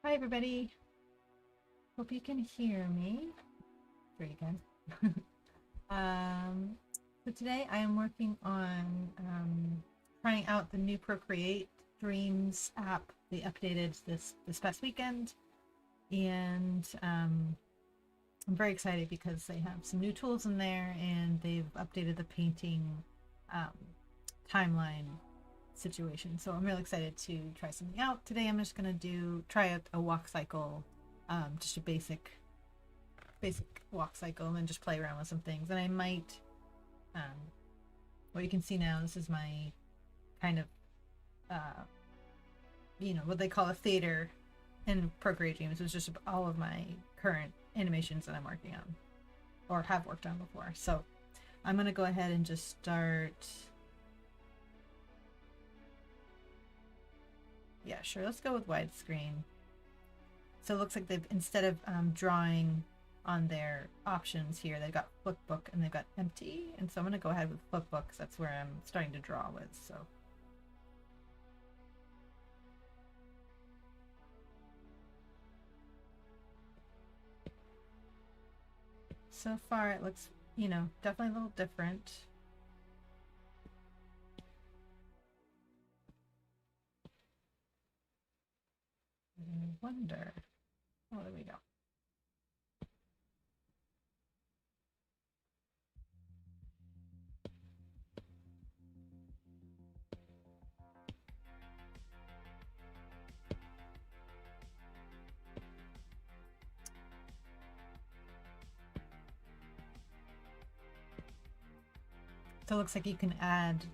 Hi everybody. Hope you can hear me. Sure you can. um, so today I am working on trying out the new Procreate Dreams app. They updated this past weekend, and I'm very excited because they have some new tools in there, and they've updated the painting um, timeline situation. So I'm really excited to try something out. Today I'm just gonna try a walk cycle, just a basic walk cycle, and then just play around with some things. And I might, what you can see now, this is my kind of, uh, what they call a theater in Procreate Dreams. It was just all of my current animations that I'm working on or have worked on before. So I'm gonna go ahead and just start. Yeah, sure. Let's go with widescreen. So it looks like they've, instead of drawing on their options here, they've got Flipbook and they've got empty. And so I'm going to go ahead with Flipbook because that's where I'm starting to draw with. So far it looks, definitely a little different. I wonder. Oh, there we go. So it looks like you can add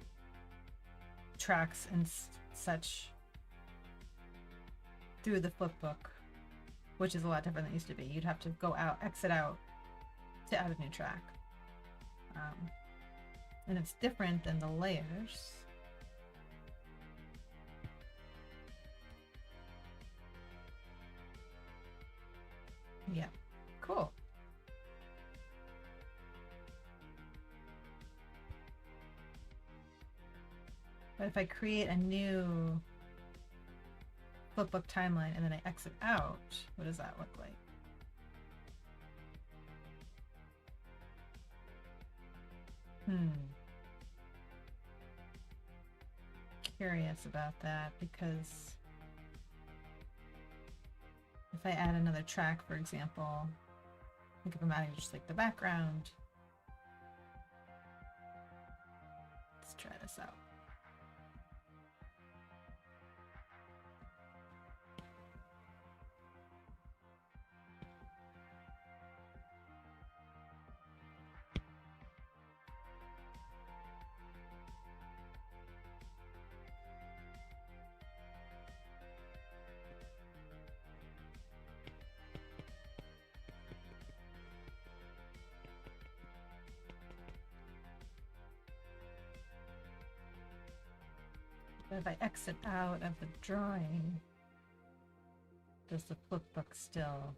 tracks and such through the Flipbook, which is a lot different than it used to be. You'd have to go out, exit out to add a new track. And it's different than the layers. Yeah, cool. But if I create a new Flipbook timeline and then I exit out, what does that look like? Curious about that, because if I add another track, for example, think if I'm adding just like the background. Let's try this out. But if I exit out of the drawing, does the flipbook still?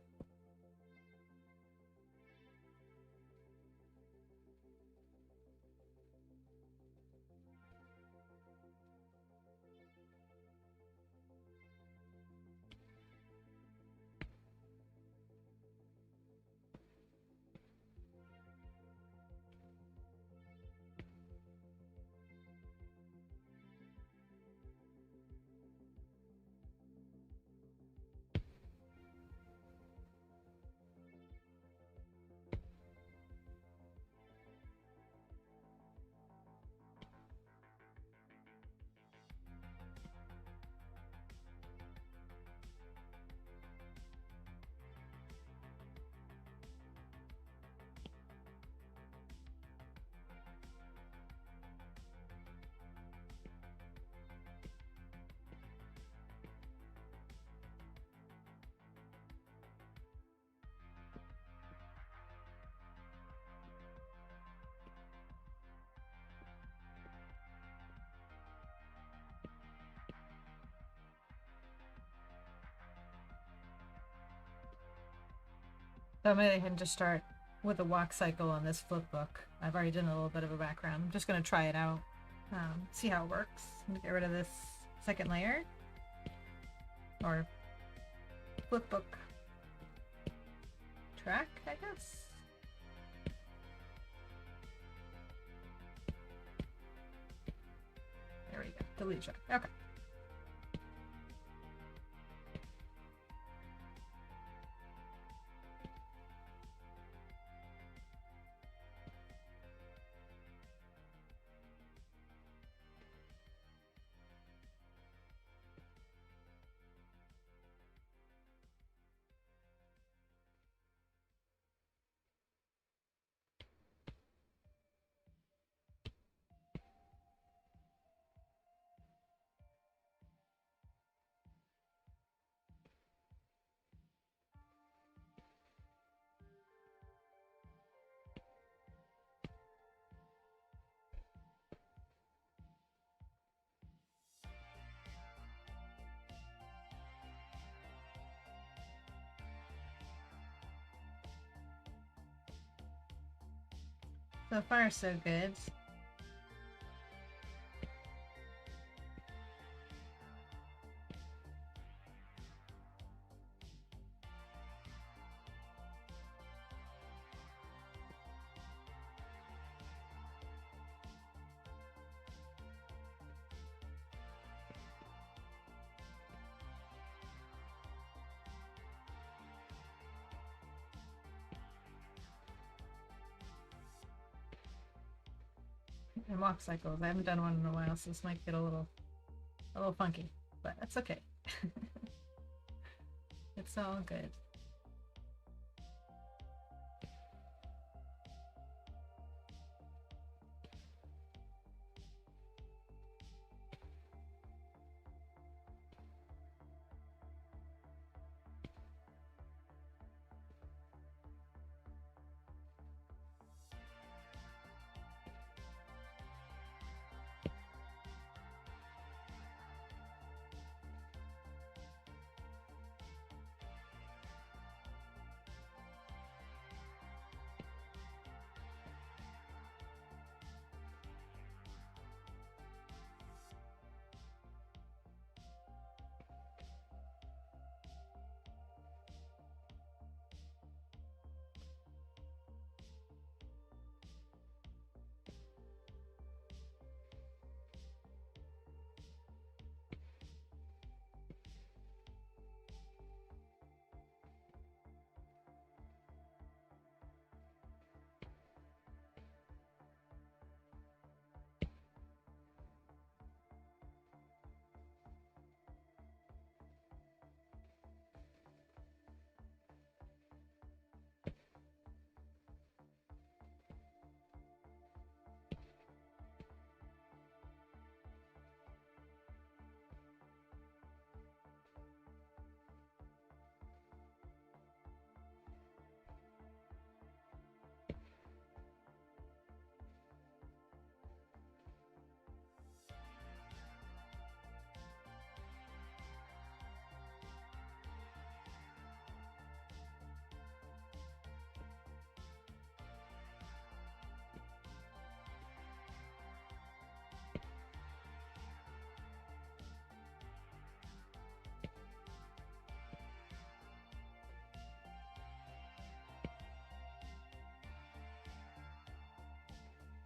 So I'm going to go ahead and just start with a walk cycle on this flipbook. I've already done a little bit of a background. I'm just going to try it out, see how it works. I'm going to get rid of this second layer, or flipbook track, I guess. There we go. Delete track. Okay. So far, so good. And walk cycles. I haven't done one in a while, so this might get a little funky, but that's okay. It's all good.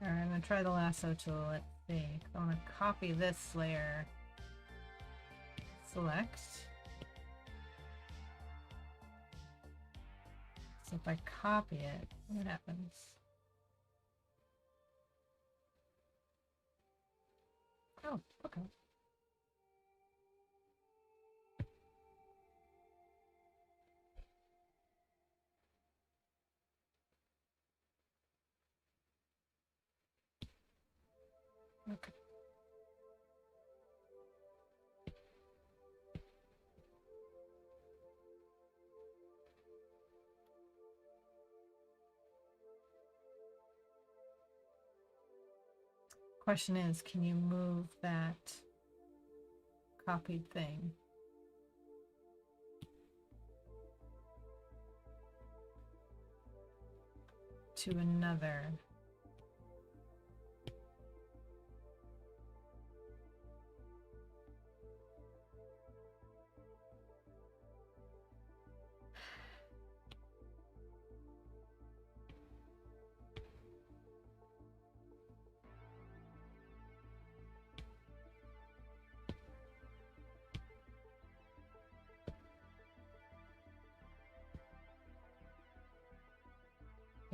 Alright, I'm gonna try the lasso tool. Let's see. I want to copy this layer. Select. So if I copy it, what happens? Oh, okay. Okay. Question is, can you move that copied thing? To another.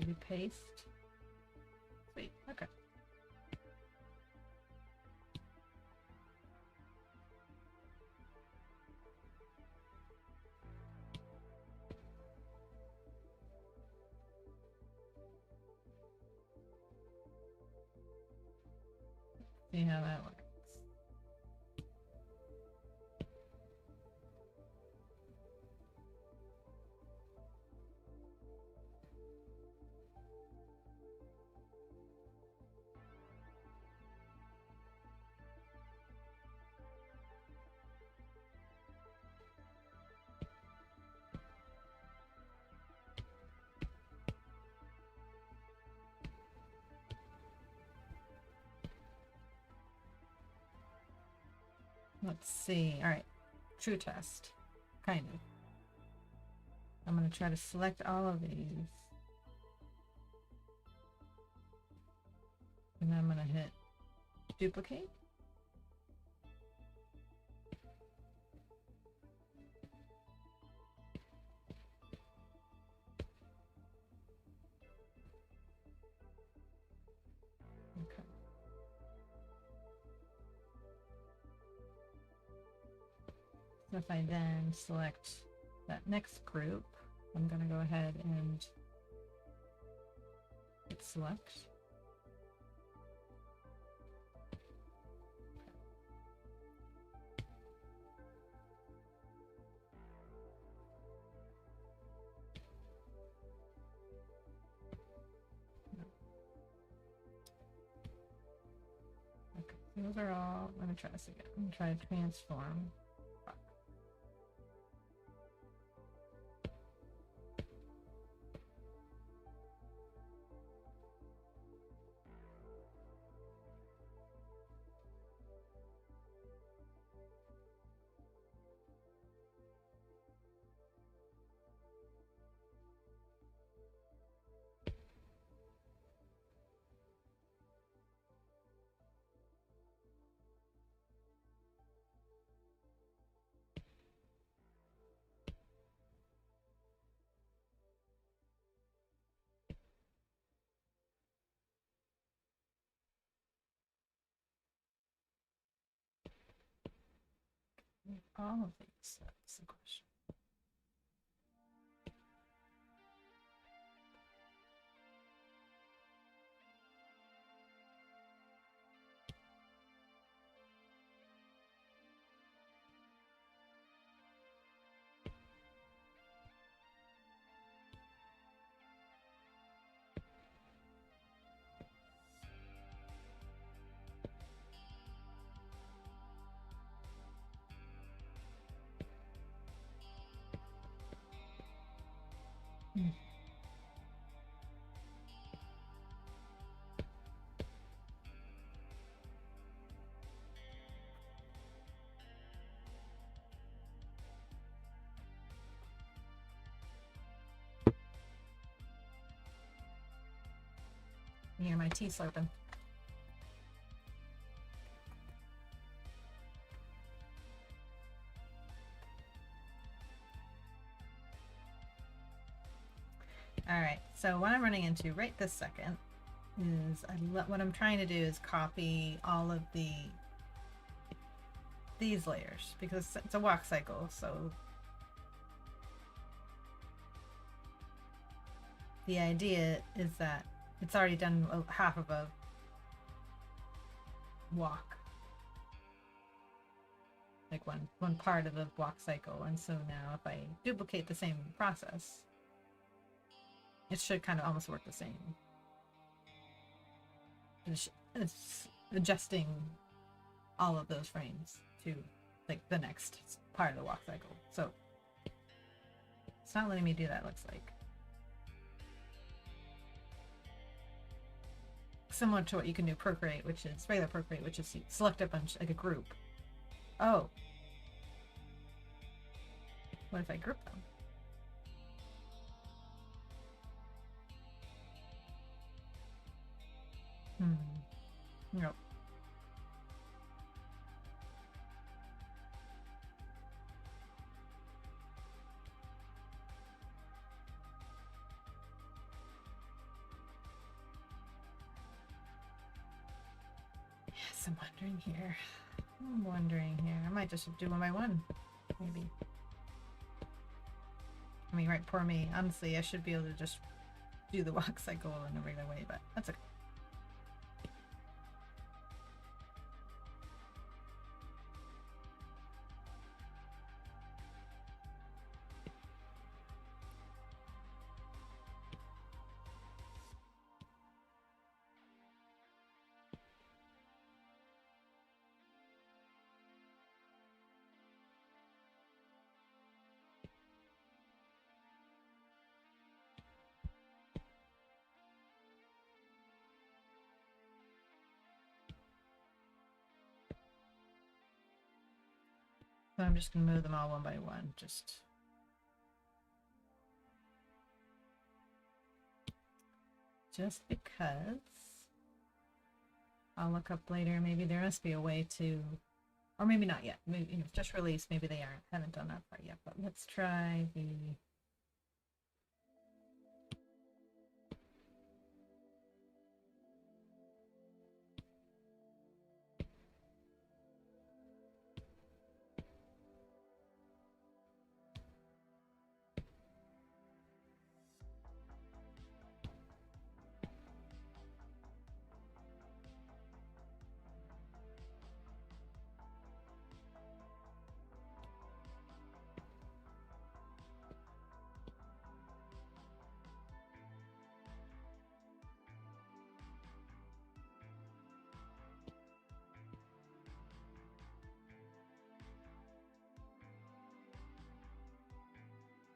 Maybe paste. Sweet. Okay. See how that works. Let's see. All right. True test. Kind of. I'm going to try to select all of these. And then I'm going to hit duplicate. Okay. So if I then select that next group, I'm going to go ahead and hit select. Okay, those are all. I'm going to try this again. I'm going to try to transform. All of these. That's the question. You hear my tea slurping. All right, so what I'm running into right this second is what I'm trying to do is copy all of these layers because it's a walk cycle. So the idea is that it's already done half of a walk, like one part of the walk cycle. And so now if I duplicate the same process, it should kind of almost work the same. It's adjusting all of those frames to like the next part of the walk cycle. So it's not letting me do that, looks like. Similar to what you can do Procreate, which is regular Procreate, which is you select a bunch, like a group. Oh. What if I group them? Nope. guess I'm wondering here. I might just do one by one, maybe. I mean, right, poor me. Honestly, I should be able to just do the walk cycle in a regular way, but that's okay. So I'm just going to move them all one by one, just because. I'll look up later. Maybe there must be a way to, or maybe not yet. Maybe, you know, just released. Maybe they haven't done that part yet. But let's try the.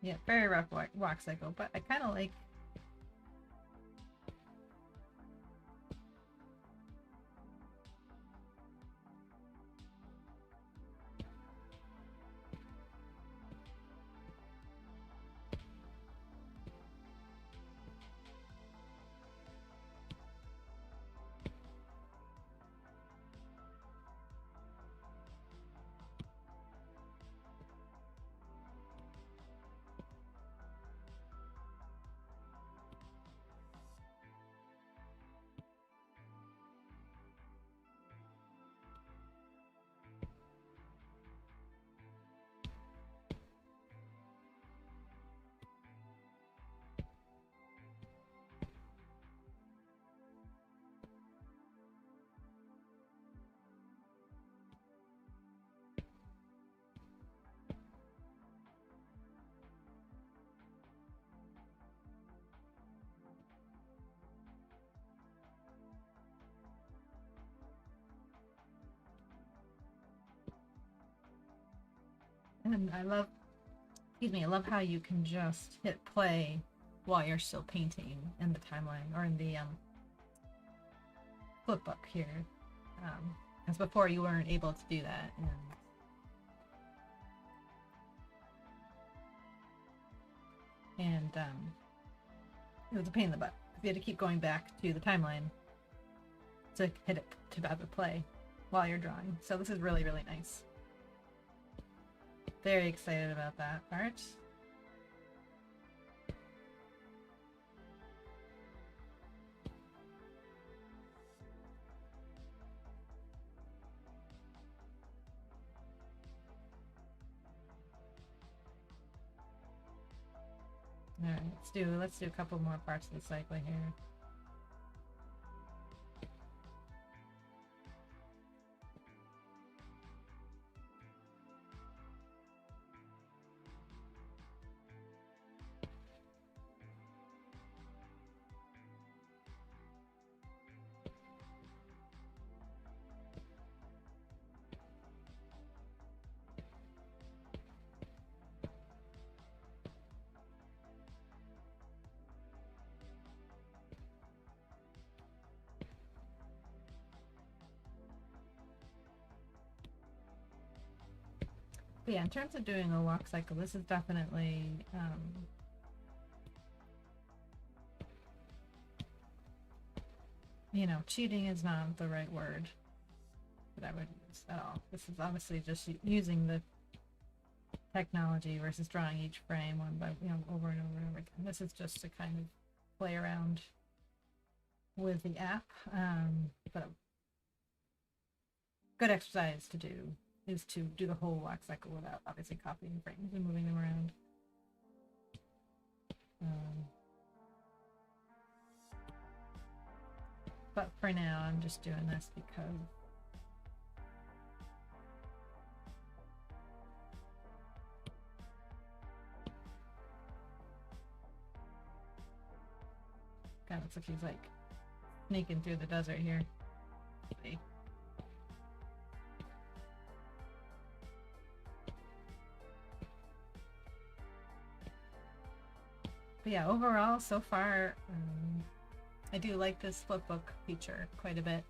Yeah, very rough walk cycle, but I kind of like. And I love, I love how you can just hit play while you're still painting in the timeline or in the flipbook here. As before you weren't able to do that. And it was a pain in the butt. You had to keep going back to the timeline to hit it, to have it play while you're drawing. So this is really, really nice. Very excited about that part. All right, let's do a couple more parts of the cycle here. But yeah, in terms of doing a walk cycle, this is definitely you know, cheating is not the right word that I would use at all. This is obviously just using the technology versus drawing each frame one by, you know, over and over and over again. This is just to kind of play around with the app, but good exercise to do is to do the whole wax cycle without obviously copying frames and moving them around. But for now, I'm just doing this because God, looks like he's like sneaking through the desert here. Let's see. But yeah, overall, so far, I do like this flipbook feature quite a bit.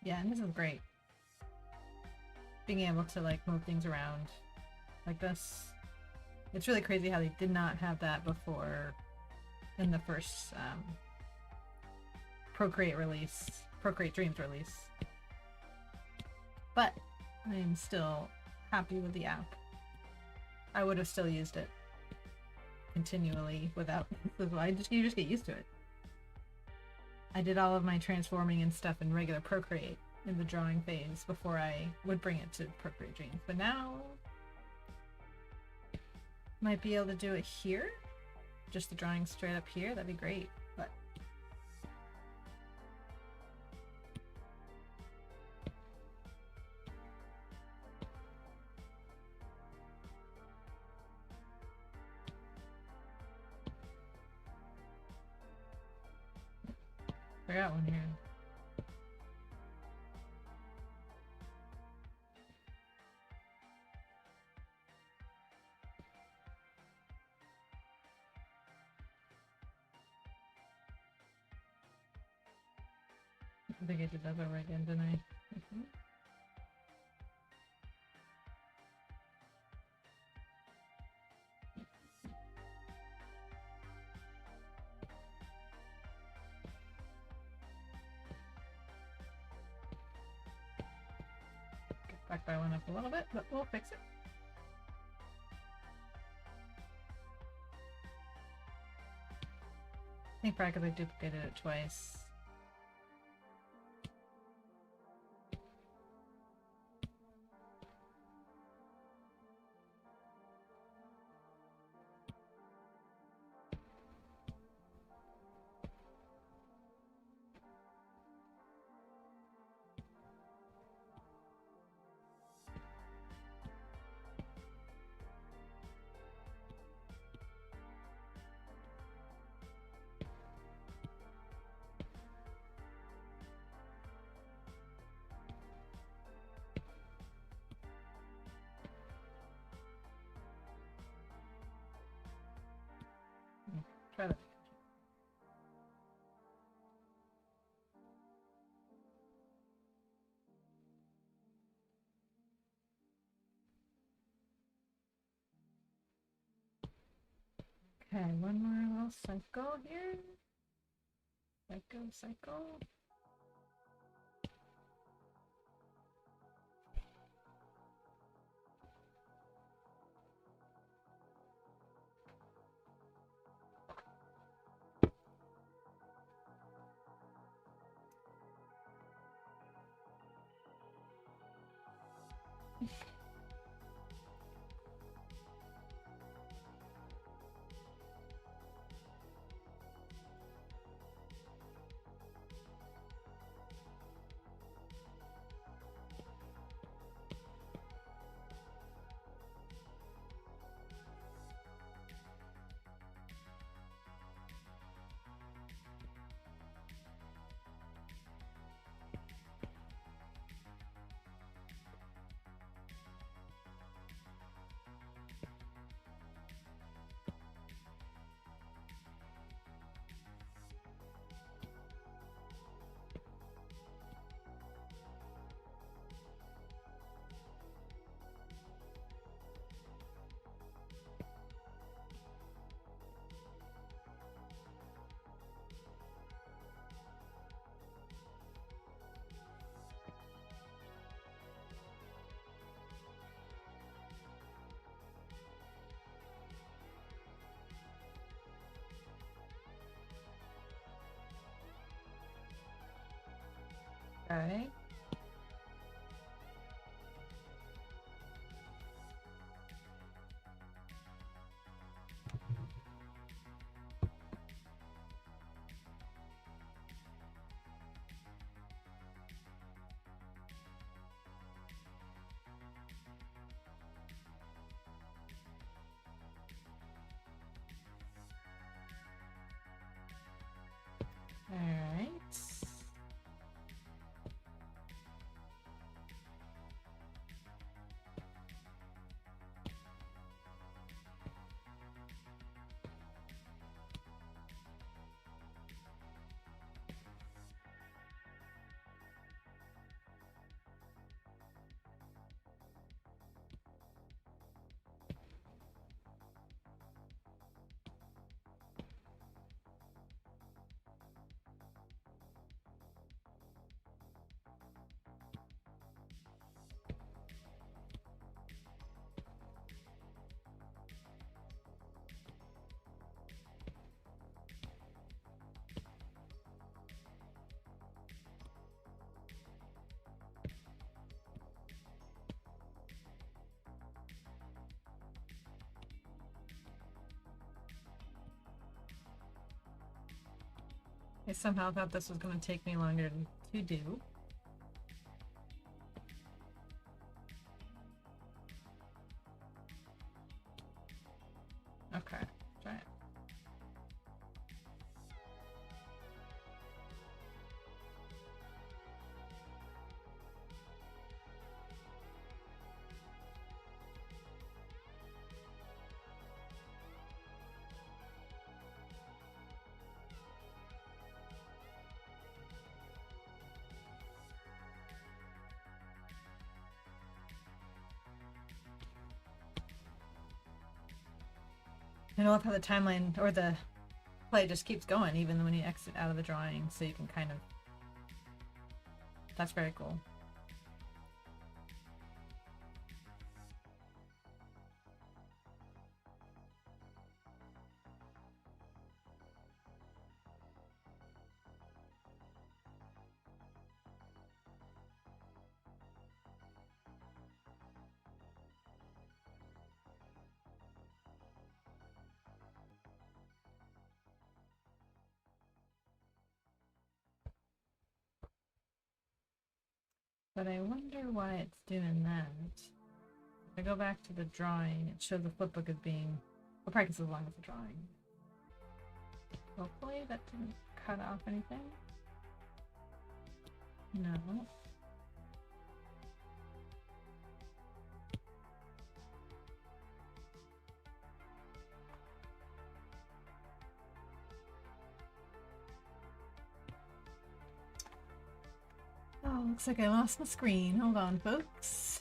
Yeah, and this is great. Being able to like move things around like this. It's really crazy how they did not have that before in the first Procreate Dreams release. But I'm still happy with the app. I would have still used it continually without you just get used to it. I did all of my transforming and stuff in regular Procreate in the drawing phase before I would bring it to Procreate Dreams. But now, might be able to do it here. Just the drawing straight up here, that'd be great. But I got one here. I think I did that over again, didn't I? Back that one up a little bit, but we'll fix it. I think probably because I duplicated it twice. Try that. Okay, one more little cycle here. Cycle. Okay. All right. I somehow thought this was going to take me longer to do. Okay, try it. I love how the timeline or the play just keeps going even when you exit out of the drawing, so you can kind of... That's very cool. But I wonder why it's doing that. If I go back to the drawing, it shows the flipbook as being... Well, practice as long as the drawing. Hopefully that didn't cut off anything. No. Oh, looks like I lost my screen. Hold on, folks.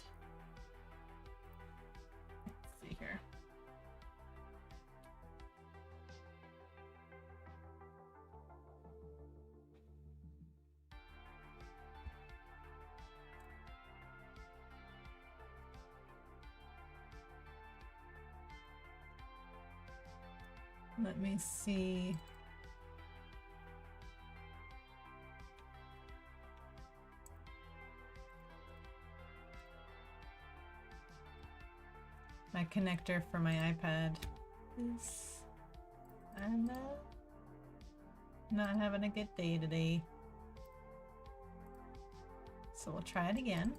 Let's see here. Let me see. My connector for my iPad is not having a good day today. So we'll try it again.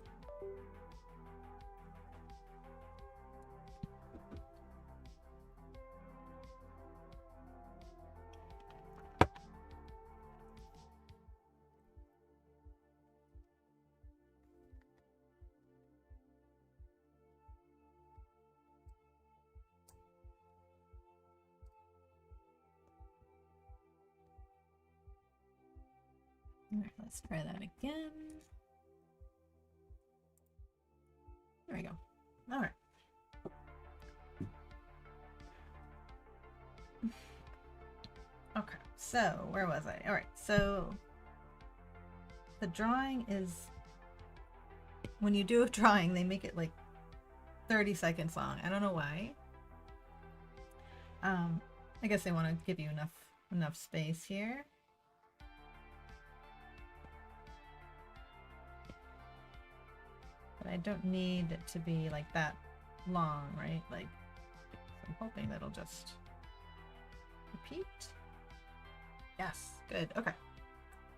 Alright, let's try that again. There we go. Alright. Okay, so where was I? Alright, so the drawing is, when you do a drawing, they make it like 30 seconds long. I don't know why. I guess they want to give you enough space here. I don't need it to be like that long, right? Like, I'm hoping that'll just repeat. Yes, good. Okay,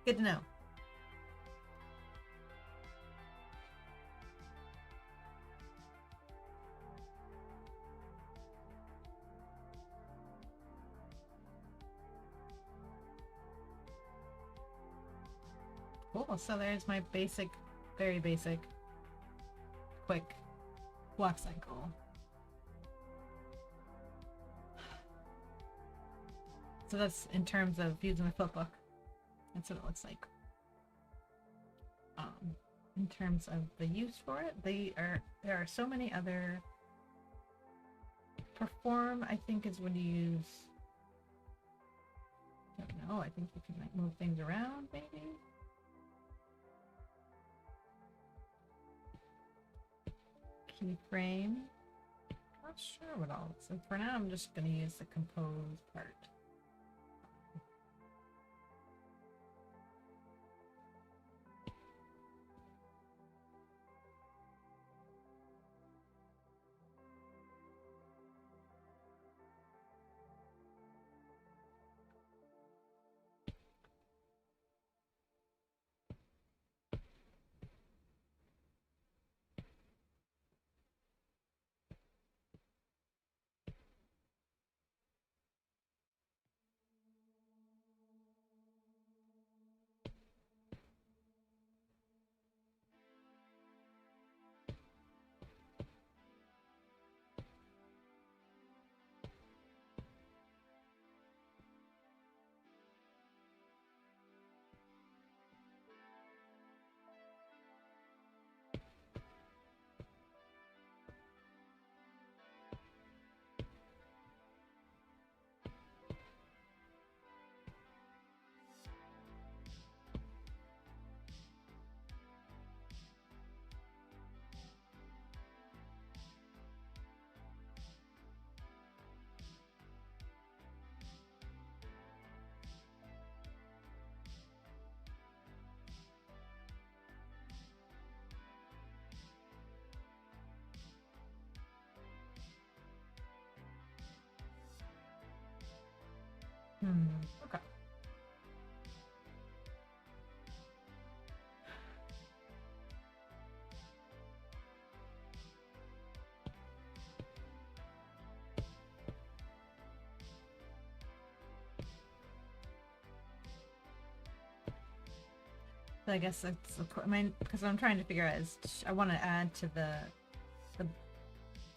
good to know. Cool, so there's my basic, very basic, quick block cycle. So that's in terms of using the Flipbook. That's what it looks like. In terms of the use for it, there are so many other. Perform, I think, is when you use. I don't know. I think you can like move things around, maybe. Keyframe. Not sure what all. So for now, I'm just going to use the compose part. Okay. So I guess that's, I mean, because I'm trying to figure out is I want to add to the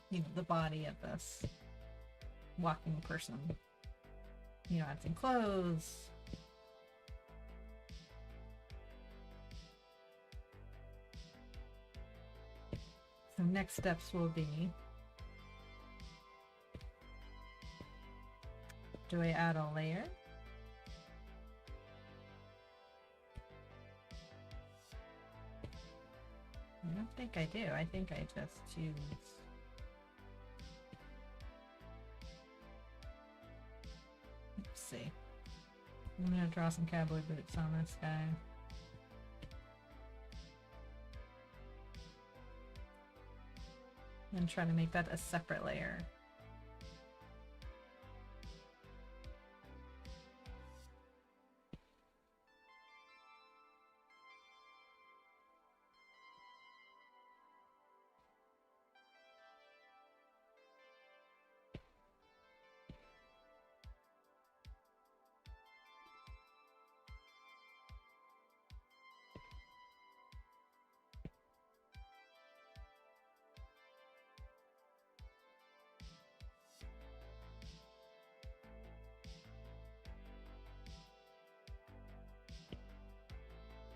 you know, the body of this walking person. You know, add some clothes. So next steps will be, do I add a layer? I don't think I do. I think I just use. Let's see. I'm gonna draw some cowboy boots on this guy. And try to make that a separate layer.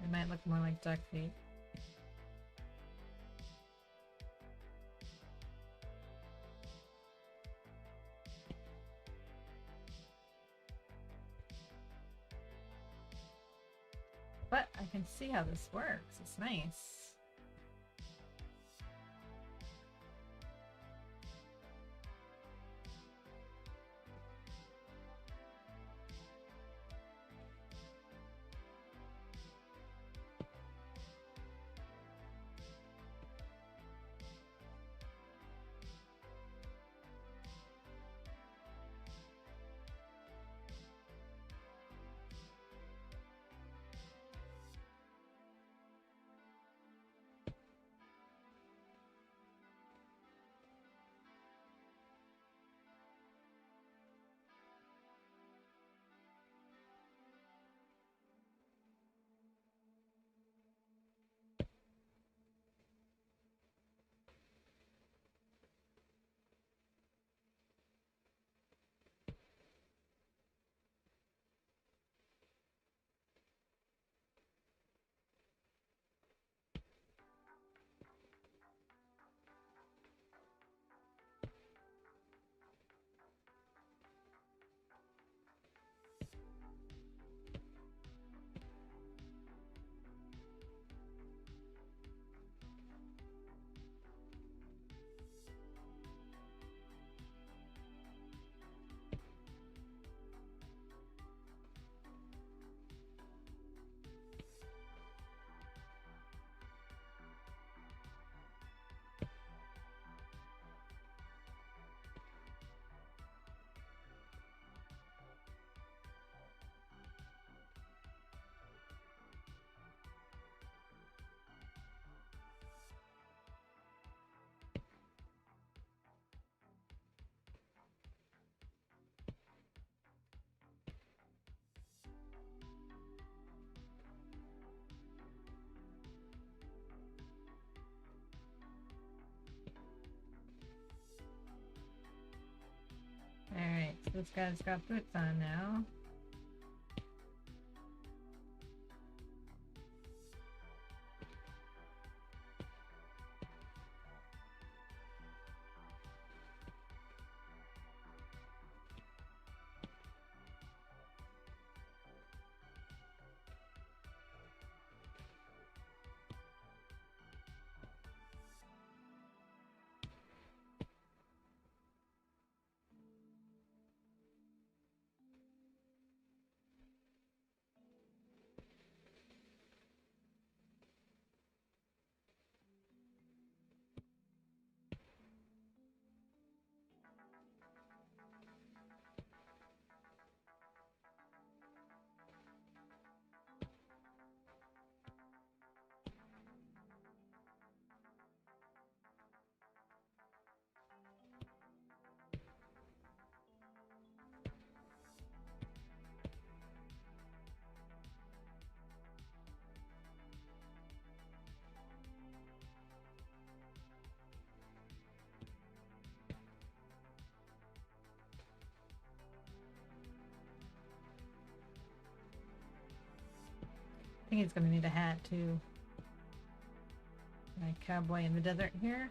It might look more like duck feet. But I can see how this works. It's nice. This guy's got boots on now. I think he's gonna need a hat too. My cowboy in the desert here.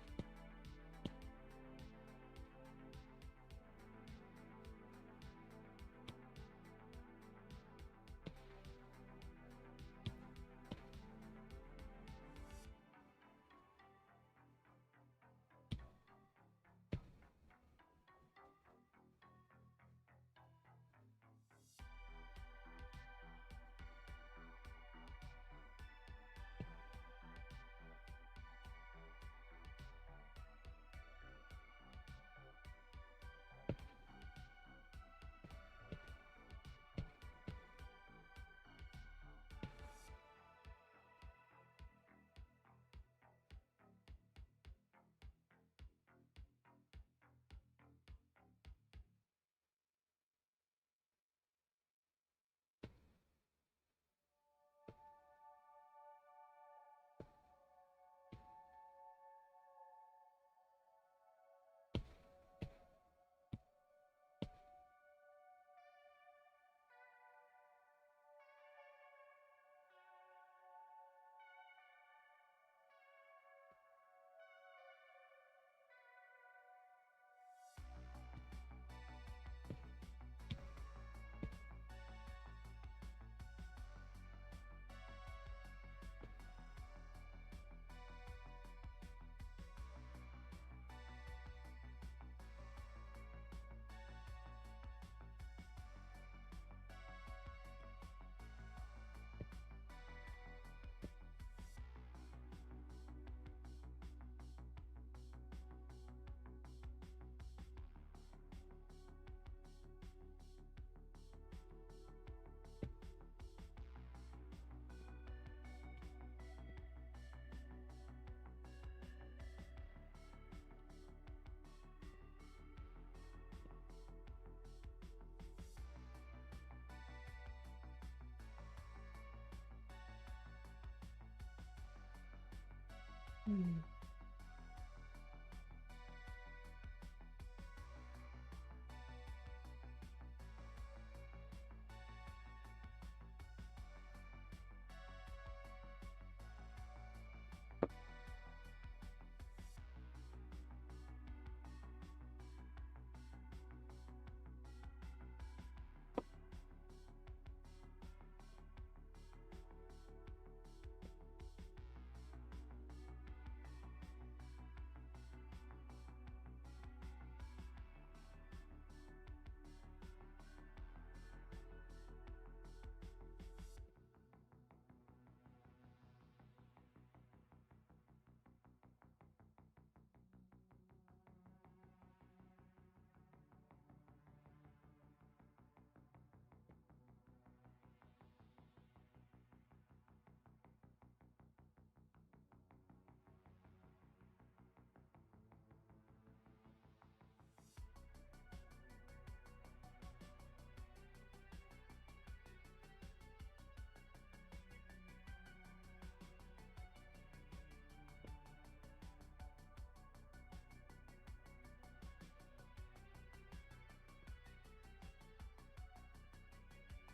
Hmm.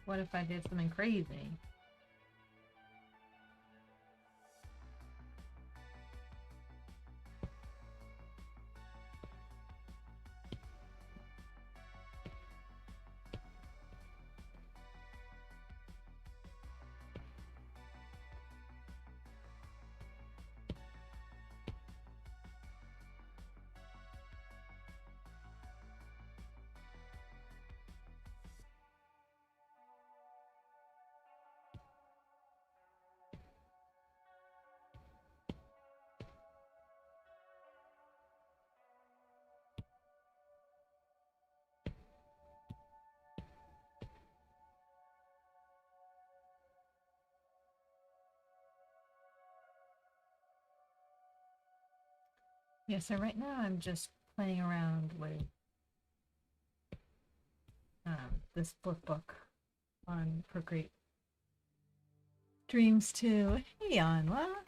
What if I did something crazy? Yeah, so right now I'm just playing around with this flipbook on Procreate Dreams too. Hey, on what?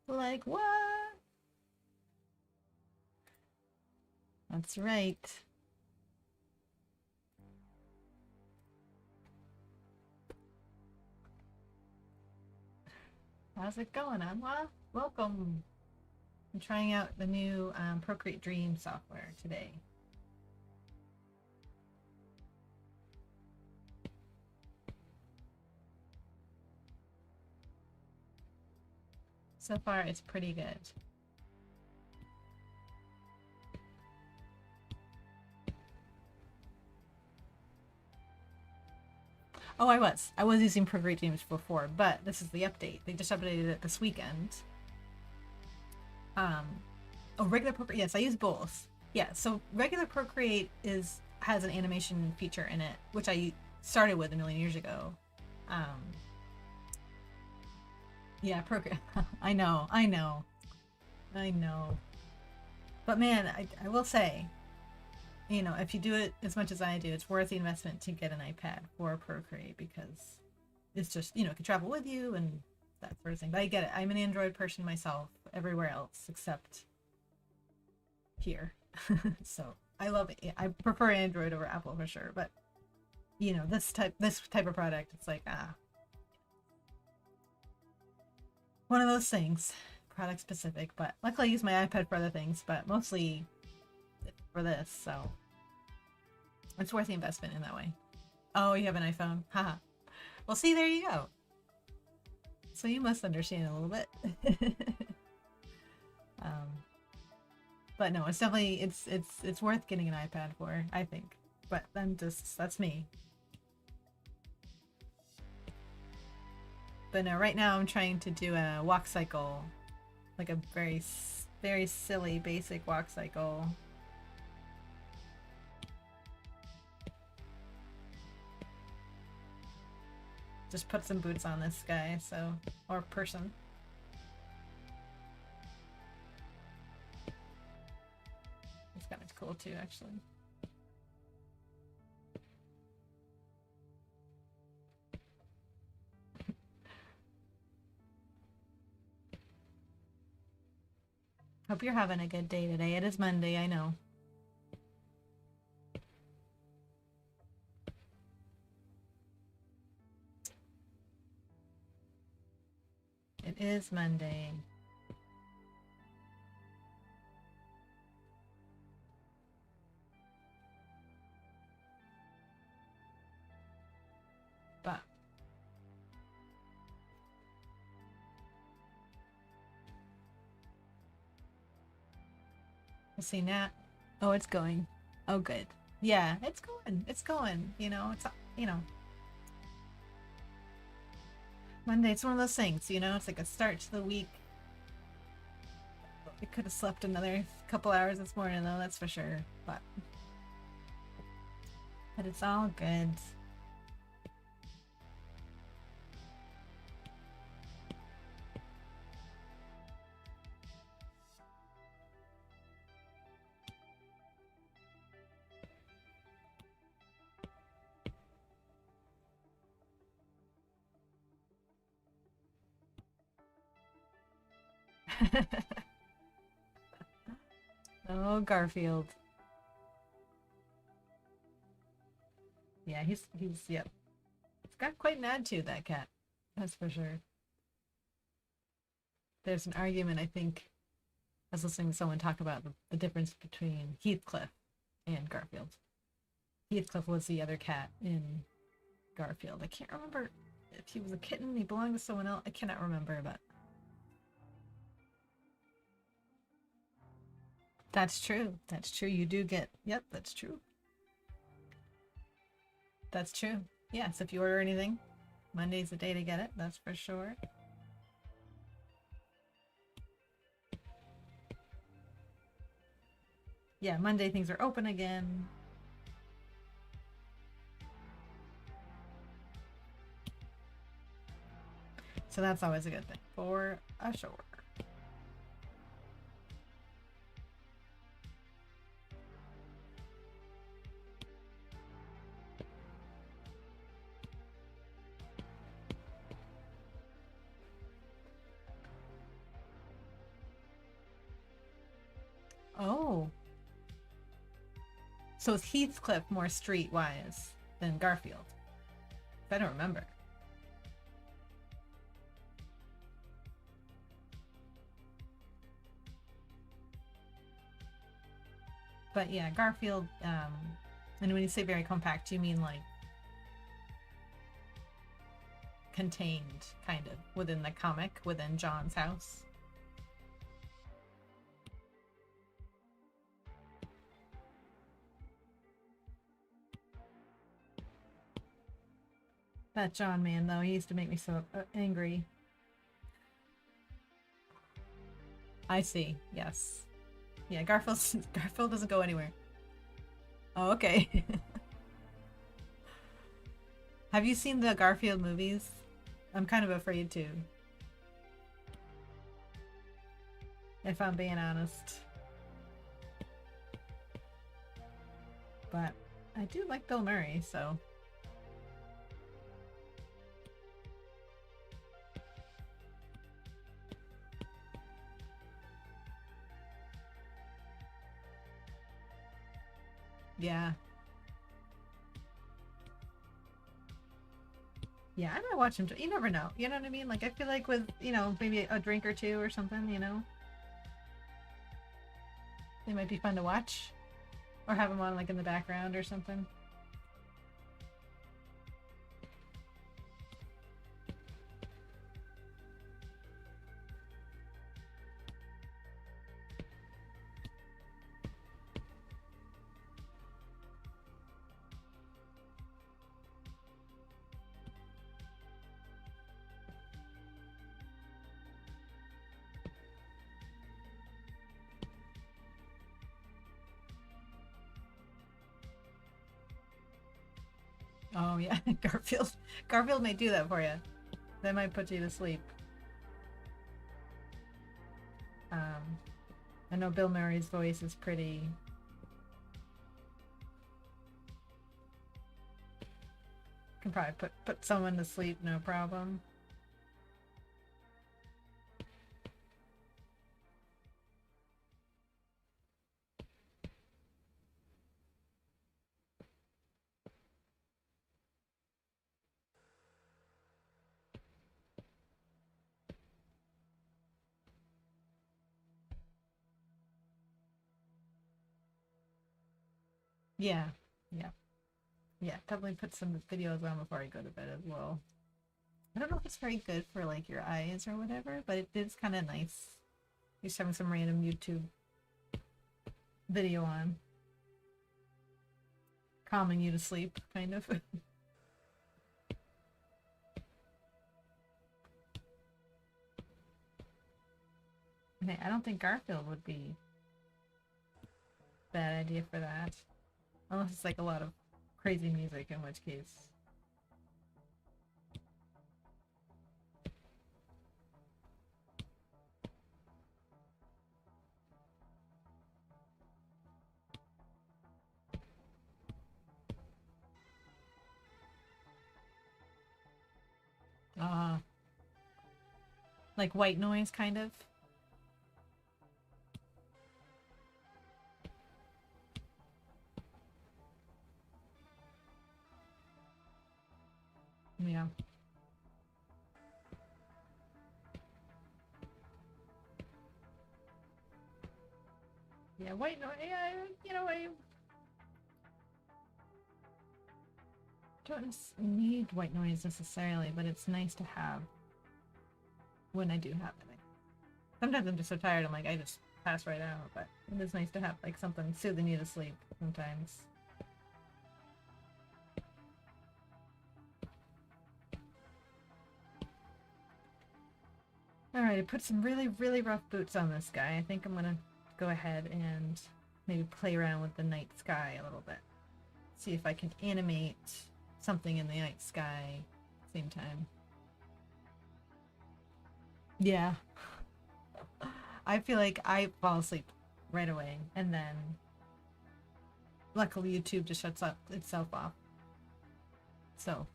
Like what? That's right. How's it going, Anwa? Welcome. I'm trying out the new Procreate Dreams software today. So far, it's pretty good. Oh, I was using Procreate Dreams before, but this is the update. They just updated it this weekend. Oh, regular Procreate. Yes, I use both. Yeah, so regular Procreate has an animation feature in it, which I started with a million years ago. Yeah, Procreate. I know. But man, I will say, you know, if you do it as much as I do, it's worth the investment to get an iPad for Procreate because it's just, you know, it can travel with you and that sort of thing. But I get it. I'm an Android person myself, everywhere else except here. So I love it. I prefer Android over Apple for sure. But you know, this type of product, it's like one of those things, product specific. But luckily, I use my iPad for other things, but mostly for this. So it's worth the investment in that way. Oh, you have an iPhone? Haha. Well, see, there you go. So you must understand a little bit. But no, it's definitely it's worth getting an iPad for, I think. But then that's me. But no, right now I'm trying to do a walk cycle, like a very silly basic walk cycle. Just put some boots on this guy, so, or person. It's kind of cool too, actually. Hope you're having a good day today. It is Monday, I know. It is Monday. But we'll see now. Oh, it's going. Oh, good. Yeah, it's going. It's going. You know, it's, you know, Monday, it's one of those things, you know, it's like a start to the week. I could have slept another couple hours this morning, though, that's for sure. But it's all good. Oh, Garfield. Yeah, he's yep. got quite an attitude, that cat. That's for sure. There's an argument, I think. I was listening to someone talk about the difference between Heathcliff and Garfield. Heathcliff was the other cat in Garfield. I can't remember if he was a kitten, he belonged to someone else. I cannot remember, but that's true. That's true. You do get, yep, that's true. That's true. Yes, if you order anything, Monday's the day to get it, that's for sure. Yeah, Monday things are open again. So that's always a good thing, for sure. Oh. So is Heathcliff more streetwise than Garfield? I don't remember. But yeah, Garfield, and when you say very compact, you mean like contained, kind of, within the comic, within John's house? That John man, though, he used to make me so angry. I see, yes. Yeah, Garfield doesn't go anywhere. Oh, okay. Have you seen the Garfield movies? I'm kind of afraid to. If I'm being honest. But I do like Bill Murray, so. Yeah. Yeah, I might watch him. You never know. You know what I mean? Like, I feel like with, you know, maybe a drink or two or something, you know? They might be fun to watch. Or have them on, like, in the background or something. Oh, yeah. Garfield may do that for you. That might put you to sleep. I know Bill Murray's voice is pretty... Can probably put someone to sleep, no problem. Yeah, yeah. Yeah, definitely put some videos on before I go to bed as well. I don't know if it's very good for like your eyes or whatever, but it is kind of nice. Just having some random YouTube video on. Calming you to sleep, kind of. Okay, I don't think Garfield would be a bad idea for that. Unless it's like a lot of crazy music, in which case. Uh, like white noise, kind of. Yeah. Yeah, white noise. Yeah, you know, I don't need white noise necessarily, but it's nice to have when I do have it. Sometimes I'm just so tired, I'm like, I just pass right out, but it is nice to have like something soothing you to sleep sometimes. Alright, I put some really, really rough boots on this guy. I think I'm gonna go ahead and maybe play around with the night sky a little bit. See if I can animate something in the night sky at the same time. Yeah. I feel like I fall asleep right away, and then luckily YouTube just shuts up itself off. So,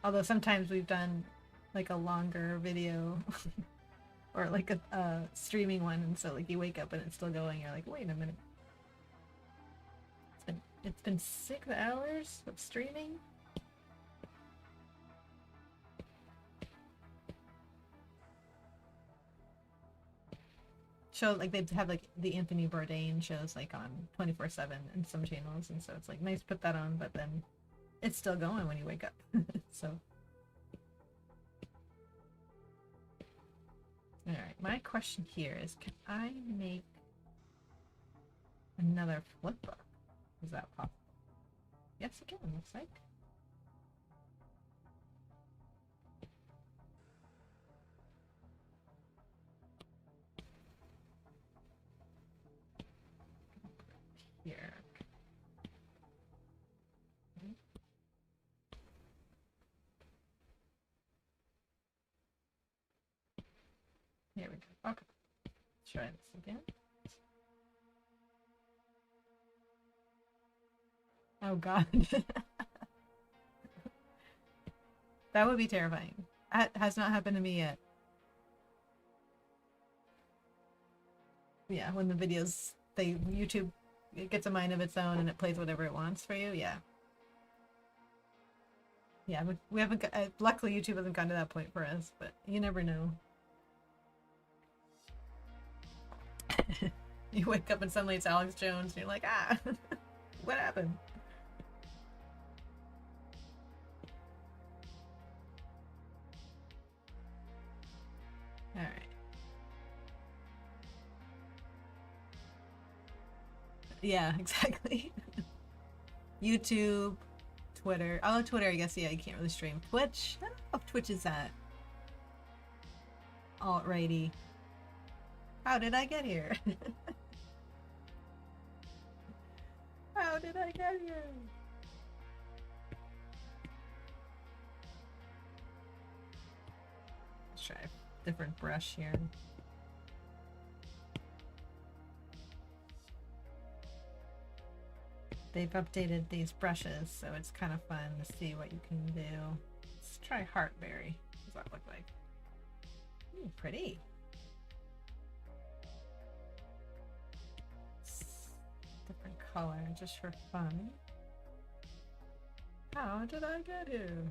although sometimes we've done like a longer video or like a streaming one, and so like you wake up and it's still going, you're like, wait a minute. It's been 6 hours of streaming? Show like they have like the Anthony Bourdain shows like on 24/7 in some channels, and so it's like nice to put that on, but then it's still going when you wake up. So all right, my question here is, can I make another flipbook? Is that possible? Yes, it can, looks like. Here. Here we go. Okay. Let's try this again. Oh god. That would be terrifying. That has not happened to me yet. Yeah, when the videos, YouTube, it gets a mind of its own and it plays whatever it wants for you, yeah. Yeah, we haven't, luckily YouTube hasn't gotten to that point for us, but you never know. You wake up and suddenly it's Alex Jones and you're like, ah, what happened? Alright. Yeah, exactly. YouTube, Twitter. Oh, Twitter, I guess, yeah, you can't really stream. Twitch? I don't know if Twitch is that alt-righty. How did I get here? How did I get here? Let's try a different brush here. They've updated these brushes, so it's kind of fun to see what you can do. Let's try Heartberry. What does that look like? Ooh, pretty. Different color, just for fun. How did I get here?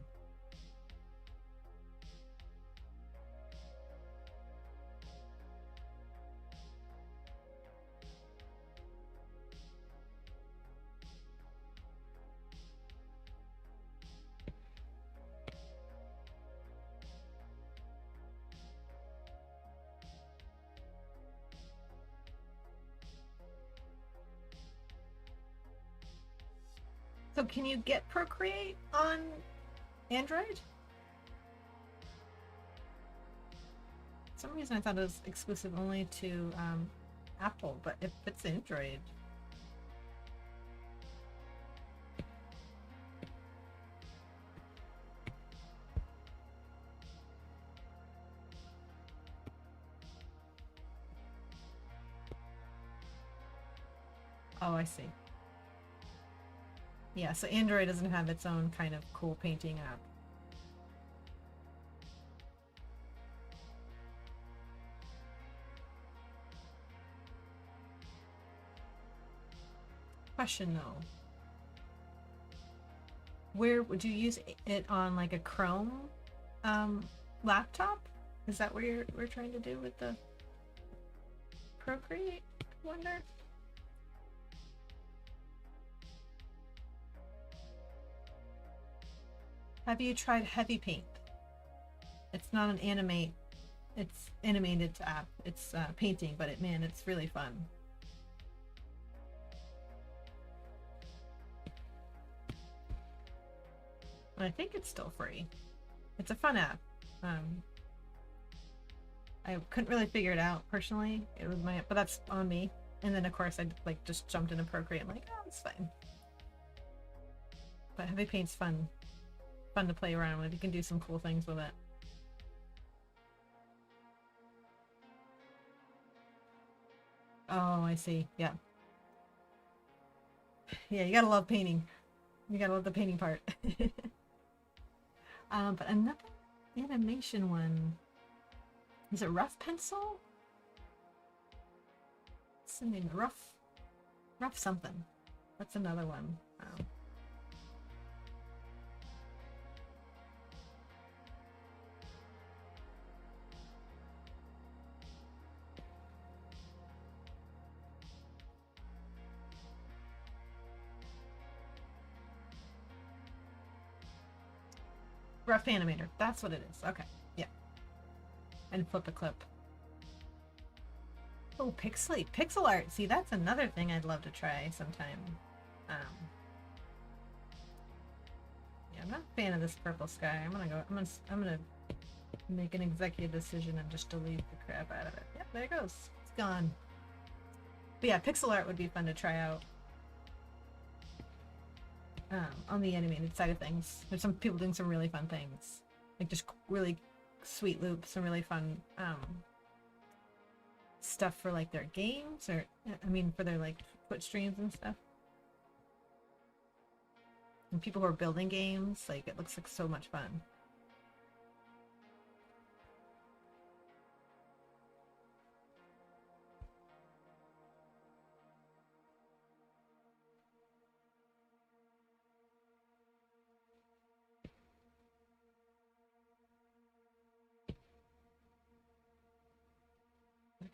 So can you get Procreate on Android? For some reason I thought it was exclusive only to Apple, but if it's Android. Oh, I see. Yeah, so Android doesn't have its own kind of cool painting app. Question though. Where would you use it on, like a Chrome laptop? Is that what we're trying to do with the Procreate? wonder? Have you tried Heavy Paint? It's not an animate, it's animated app. It's painting, but man, it's really fun. And I think it's still free. It's a fun app. I couldn't really figure it out personally. It was but that's on me. And then of course I like just jumped into Procreate. I'm like, oh, it's fine. But Heavy Paint's fun to play around with. You can do some cool things with it. Oh, I see. Yeah. Yeah, you gotta love painting. You gotta love the painting part. But another animation one. Is it Rough Pencil? What's the name? Rough something. That's another one. Rough Animator. That's what it is. Okay. Yeah. And Flip a Clip. Oh, pixel art. See, that's another thing I'd love to try sometime. Yeah, I'm not a fan of this purple sky. I'm gonna make an executive decision and just delete the crap out of it. Yep, there it goes. It's gone. But yeah, pixel art would be fun to try out. On the animated side of things. There's some people doing some really fun things. Like just really sweet loops, some really fun stuff for like their games, or I mean for their like Twitch streams and stuff. And people who are building games, like it looks like so much fun.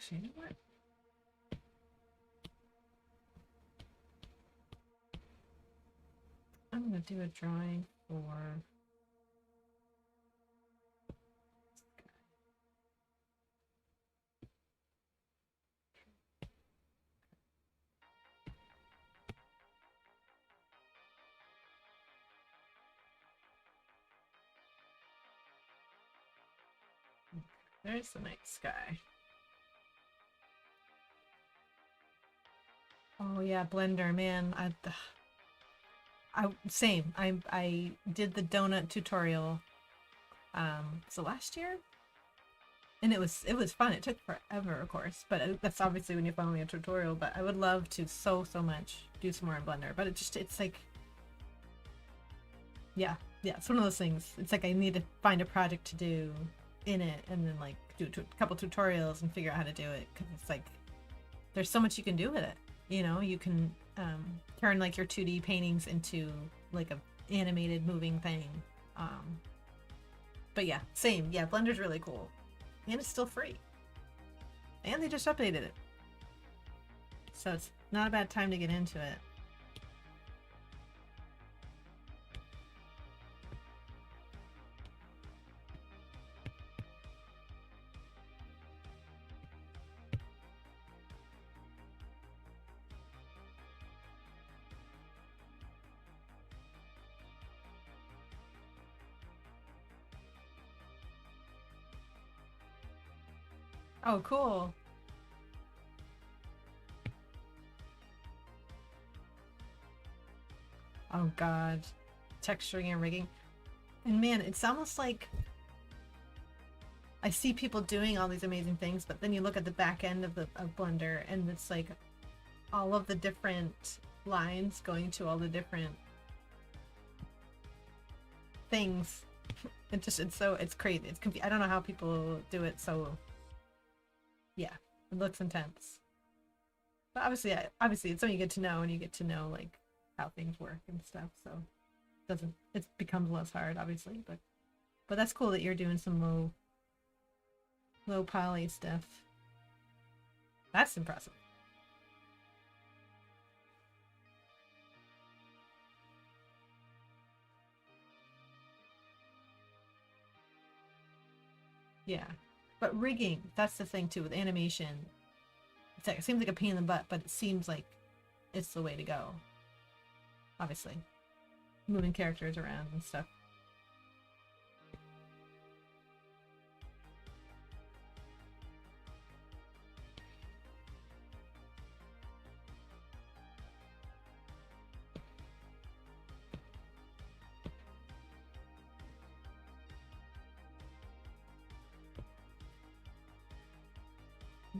Actually, you know what? I'm gonna do a drawing for there's the night sky. Oh yeah, Blender, man. Same. I did the donut tutorial. So last year, and it was fun. It took forever, of course, but that's obviously when you follow me a tutorial. But I would love to so much do some more in Blender. But it's like, yeah, it's one of those things. It's like I need to find a project to do in it, and then like do a couple tutorials and figure out how to do it, because it's like there's so much you can do with it. You know, you can turn like your 2D paintings into like a animated moving thing. But yeah, same. Yeah, Blender's really cool. And it's still free. And they just updated it. So it's not a bad time to get into it. Oh, cool. Oh god. Texturing and rigging. And man, it's almost like I see people doing all these amazing things, but then you look at the back end of Blender, and it's like all of the different lines going to all the different things. It's crazy. It's I don't know how people do it so. Yeah, it looks intense. But obviously it's something you get to know, and you get to know like how things work and stuff. So it becomes less hard, obviously. But that's cool that you're doing some low poly stuff. That's impressive. Yeah. But rigging, that's the thing too with animation. It's like, it seems like a pain in the butt, but it seems like it's the way to go. Obviously. Moving characters around and stuff.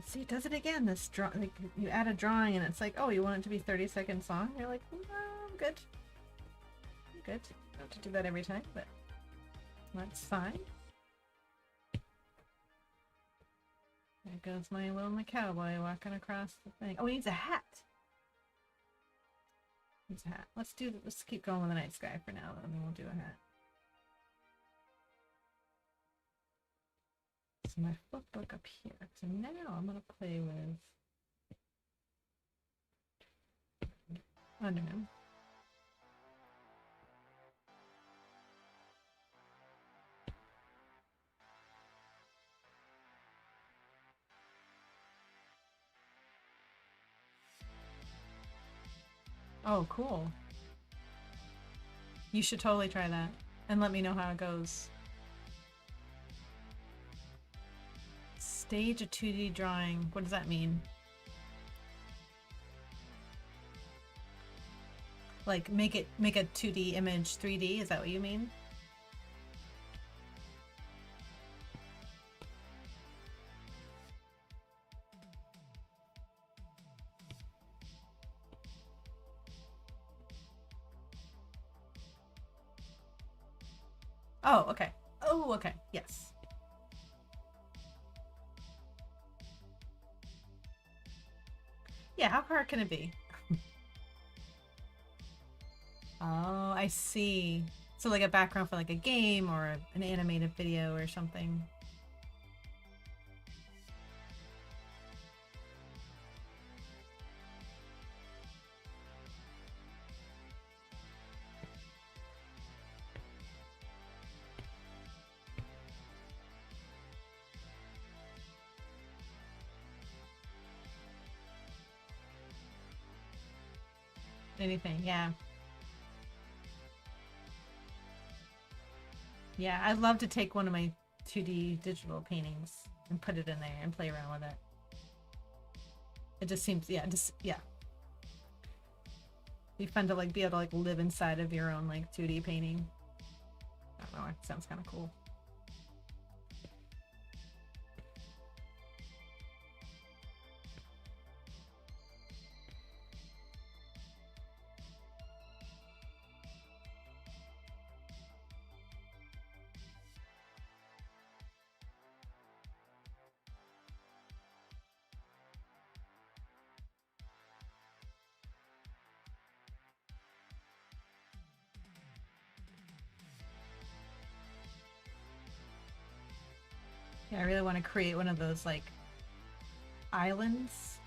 See, it does it again. This draw, like you add a drawing, and it's like, oh, you want it to be 30-second song? You're like, no, I'm good. I'm good. I don't have to do that every time, but that's fine. There goes my cowboy walking across the thing. Oh, he needs a hat. Needs a hat. Let's keep going with the night sky for now, and then we'll do a hat. So my flipbook up here. So now I'm gonna play with, I don't know. Oh, cool. You should totally try that and let me know how it goes. Stage a 2D drawing. What does that mean? Like make a 2D image 3D? Is that what you mean? Oh, okay. Oh, okay. Yes. Yeah, how hard can it be? Oh, I see. So like a background for like a game or an animated video or something. Anything, yeah. Yeah, I'd love to take one of my 2D digital paintings and put it in there and play around with it. It just seems, yeah, yeah. Be fun to like be able to like live inside of your own like 2D painting. I don't know, it sounds kind of cool. Yeah, I really want to create one of those like islands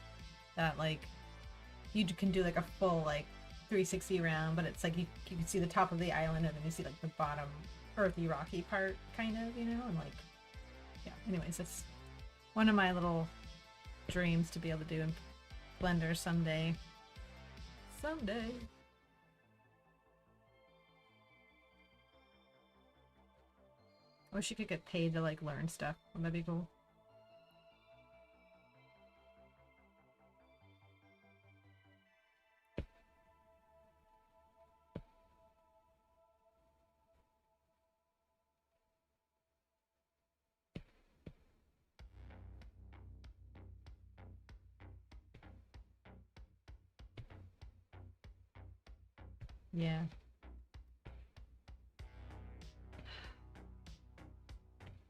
that like you can do like a full like 360 round, but it's like you can see the top of the island and then you see like the bottom earthy rocky part kind of, you know, and like yeah, anyways, it's one of my little dreams to be able to do in Blender someday. Someday. I wish you could get paid to like learn stuff. Wouldn't that be cool? Yeah.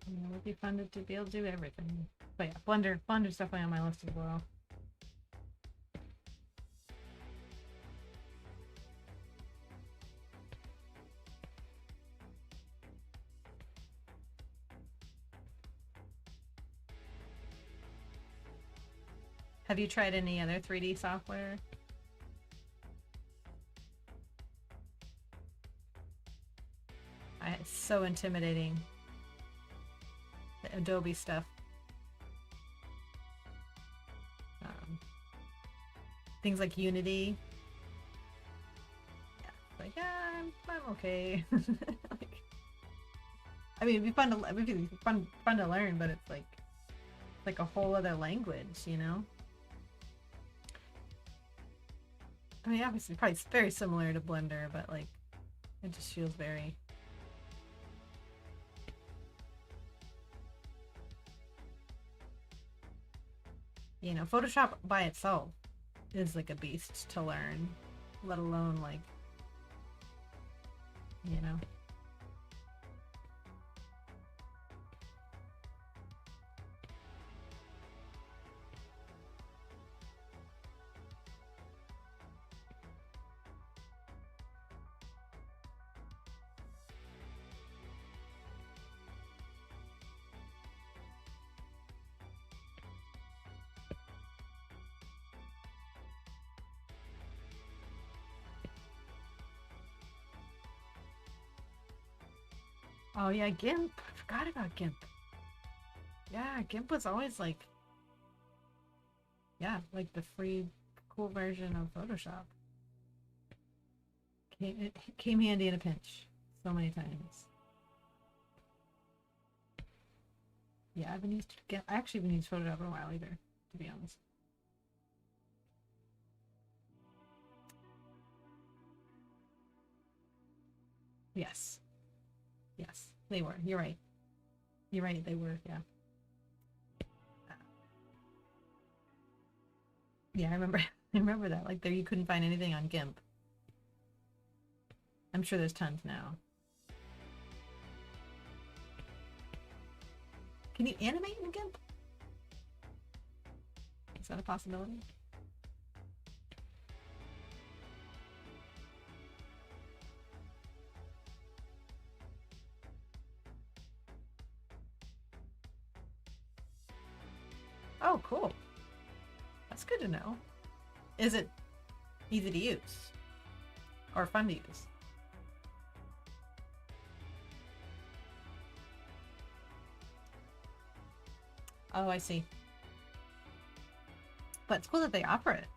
Yeah, it would be fun to be able to do everything. But yeah, Blender's definitely on my list as well. Have you tried any other 3D software? It's so intimidating. Adobe stuff. Things like Unity. Yeah, like I'm okay. Like, I mean, it'd be fun to learn, but it's like a whole other language, you know. I mean, obviously, probably it's very similar to Blender, but like, it just feels very. You know, Photoshop by itself is like a beast to learn, let alone like, you know. Oh yeah, GIMP. I forgot about GIMP. Yeah, GIMP was always like, yeah, like the free, cool version of Photoshop. It came handy in a pinch so many times. Yeah, I actually haven't used Photoshop in a while either, to be honest. Yes. Yes, they were. You're right. You're right, they were, yeah. Yeah, I remember I remember that. Like there you couldn't find anything on GIMP. I'm sure there's tons now. Can you animate in GIMP? Is that a possibility? Oh, cool. That's good to know. Is it easy to use? Or fun to use? Oh, I see. But it's cool that they offer it.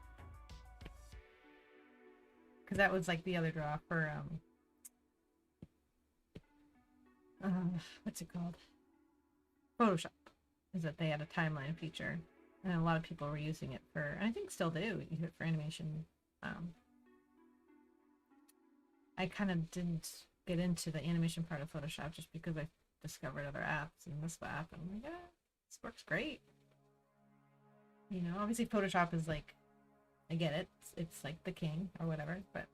Because that was like the other draw for, what's it called? Photoshop. Is that they had a timeline feature. And a lot of people were using it for, and I think still do, use it for animation. I kind of didn't get into the animation part of Photoshop just because I discovered other apps and this app, and I'm like, yeah, this works great. You know, obviously Photoshop is like, I get it, it's like the king or whatever, but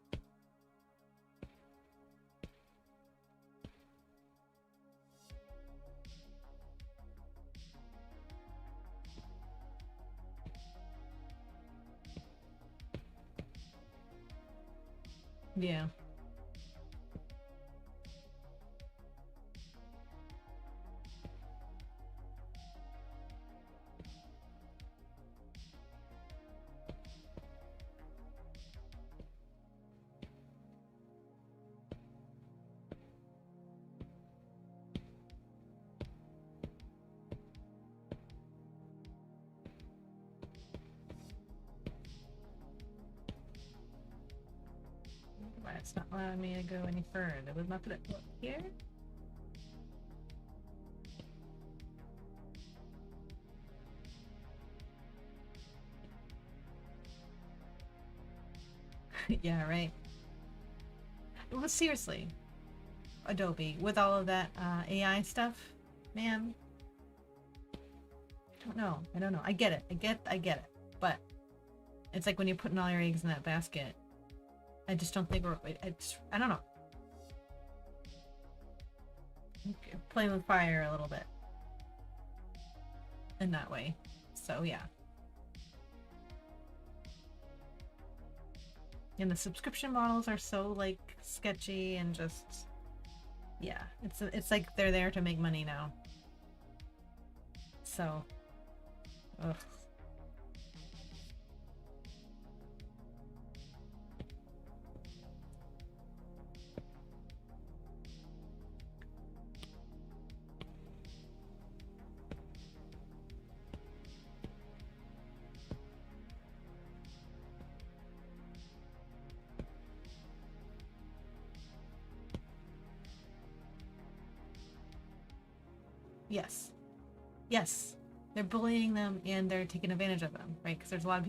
yeah. Why it's not allowing me to go any further? Was nothing here? Yeah, right. Well, seriously, Adobe, with all of that AI stuff, man, I don't know. I get it. I get it. But it's like when you're putting all your eggs in that basket, I just don't think I don't know. Playing with fire a little bit in that way. So yeah. And the subscription models are so like sketchy and just, yeah, it's like they're there to make money now. So, ugh. Yes. Yes. They're bullying them and they're taking advantage of them, right? Because there's a lot of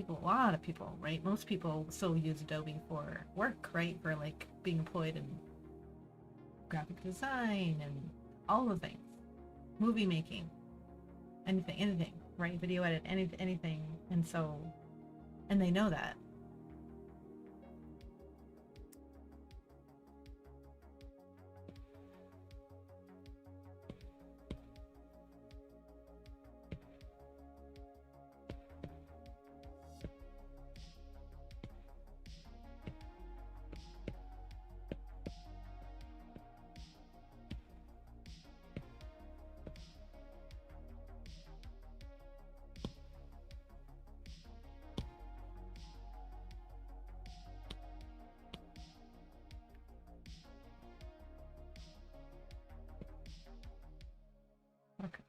people, right? Most people still use Adobe for work, right? For like being employed in graphic design and all the things, movie making, anything, right? Video edit, anything. And so, and they know that. Okay. Okay.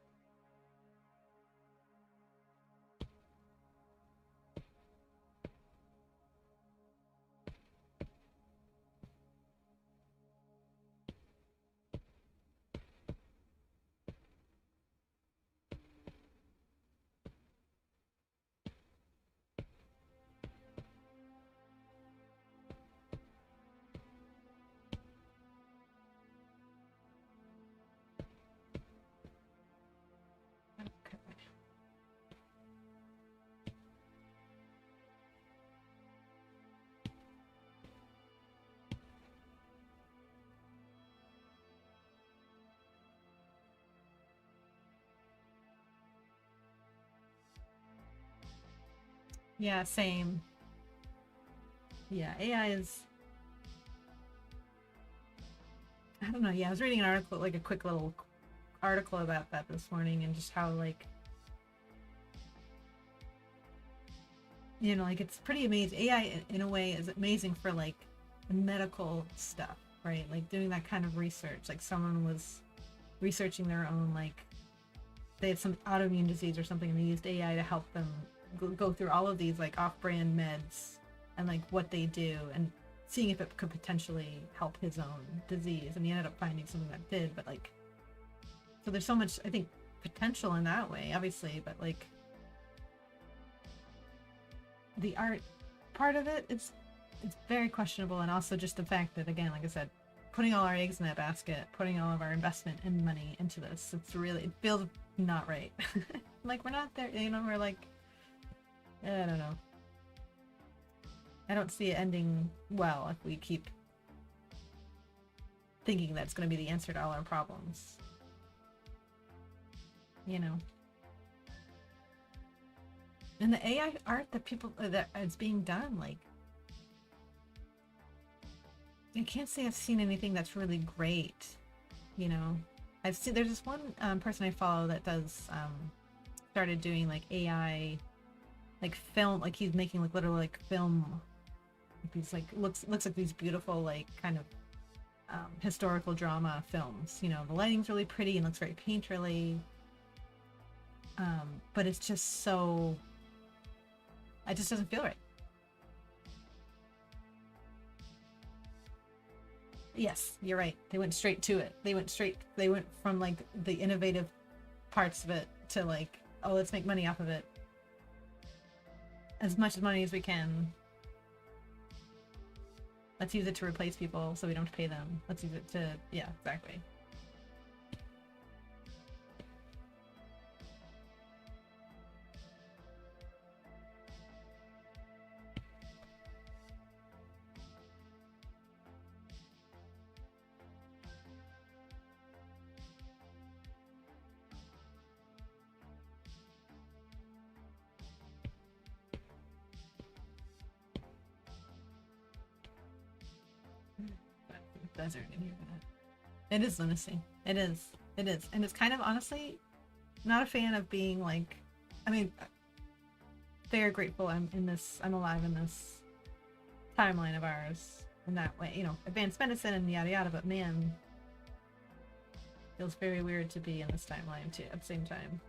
Yeah, same. Yeah, AI is, I don't know. Yeah, I was reading an article, like a quick little article about that this morning, and just how like, you know, like it's pretty amazing. AI in a way is amazing for like medical stuff, right? Like doing that kind of research. Like someone was researching their own, like they had some autoimmune disease or something, and they used AI to help them go through all of these like off-brand meds and like what they do, and seeing if it could potentially help his own disease. And he ended up finding something that did, but like, so there's so much, I think, potential in that way, obviously, but like the art part of it, it's very questionable. And also just the fact that, again, like I said, putting all our eggs in that basket, putting all of our investment and money into this, it's really, it feels not right. Like we're not there, you know, we're like, I don't know. I don't see it ending well if we keep thinking that's going to be the answer to all our problems. You know? And the AI art that people, that is being done, like, I can't say I've seen anything that's really great, you know? I've seen, there's this one person I follow that does, started doing like AI, like film, like he's making like literally like film, like these like, looks like these beautiful like kind of historical drama films. You know, the lighting's really pretty and looks very painterly, but it's just so, it just doesn't feel right. Yes, you're right. They went straight to it. They went from like the innovative parts of it to like, oh, let's make money off of it. As much money as we can. Let's use it to replace people so we don't have to pay them. Let's use it to, yeah, exactly. Desert in here. It is menacing. It is. It is. And it's kind of, honestly, not a fan of being like, I mean, very grateful I'm alive in this timeline of ours in that way. You know, advanced medicine and yada yada, but man, feels very weird to be in this timeline too at the same time.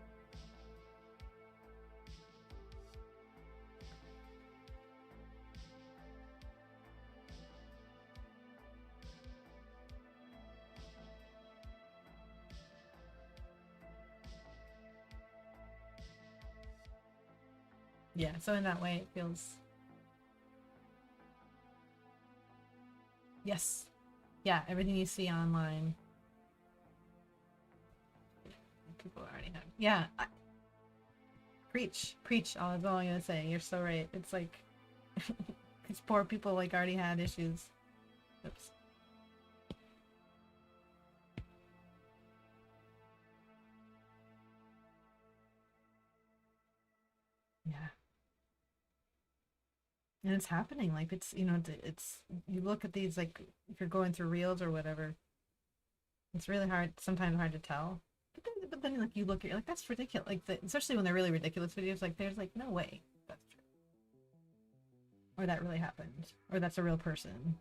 Yeah, so in that way it feels, yes. Yeah, everything you see online, people already have. Yeah, preach, preach. All that's all I'm gonna say. You're so right. It's like these poor people like already had issues. Oops. Yeah. And it's happening. Like it's, you know, it's, you look at these, like if you're going through reels or whatever, it's really hard, sometimes hard to tell. But then like you look at, you're like, that's ridiculous. Like especially when they're really ridiculous videos, like there's like no way that's true. Or that really happened. Or that's a real person.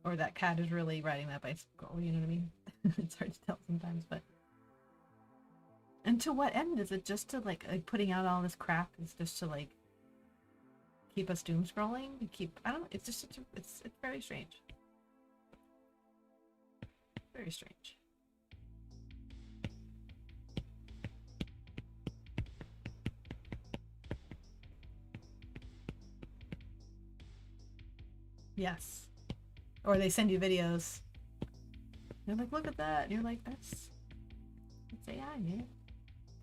Or that cat is really riding that bicycle, you know what I mean? It's hard to tell sometimes, but and to what end is it? Just to like putting out all this crap is just to like keep us doom scrolling? Keep, I don't know, it's just such a, it's very strange. Very strange. Yes. Or they send you videos. They're like, look at that. And you're like, that's AI, man.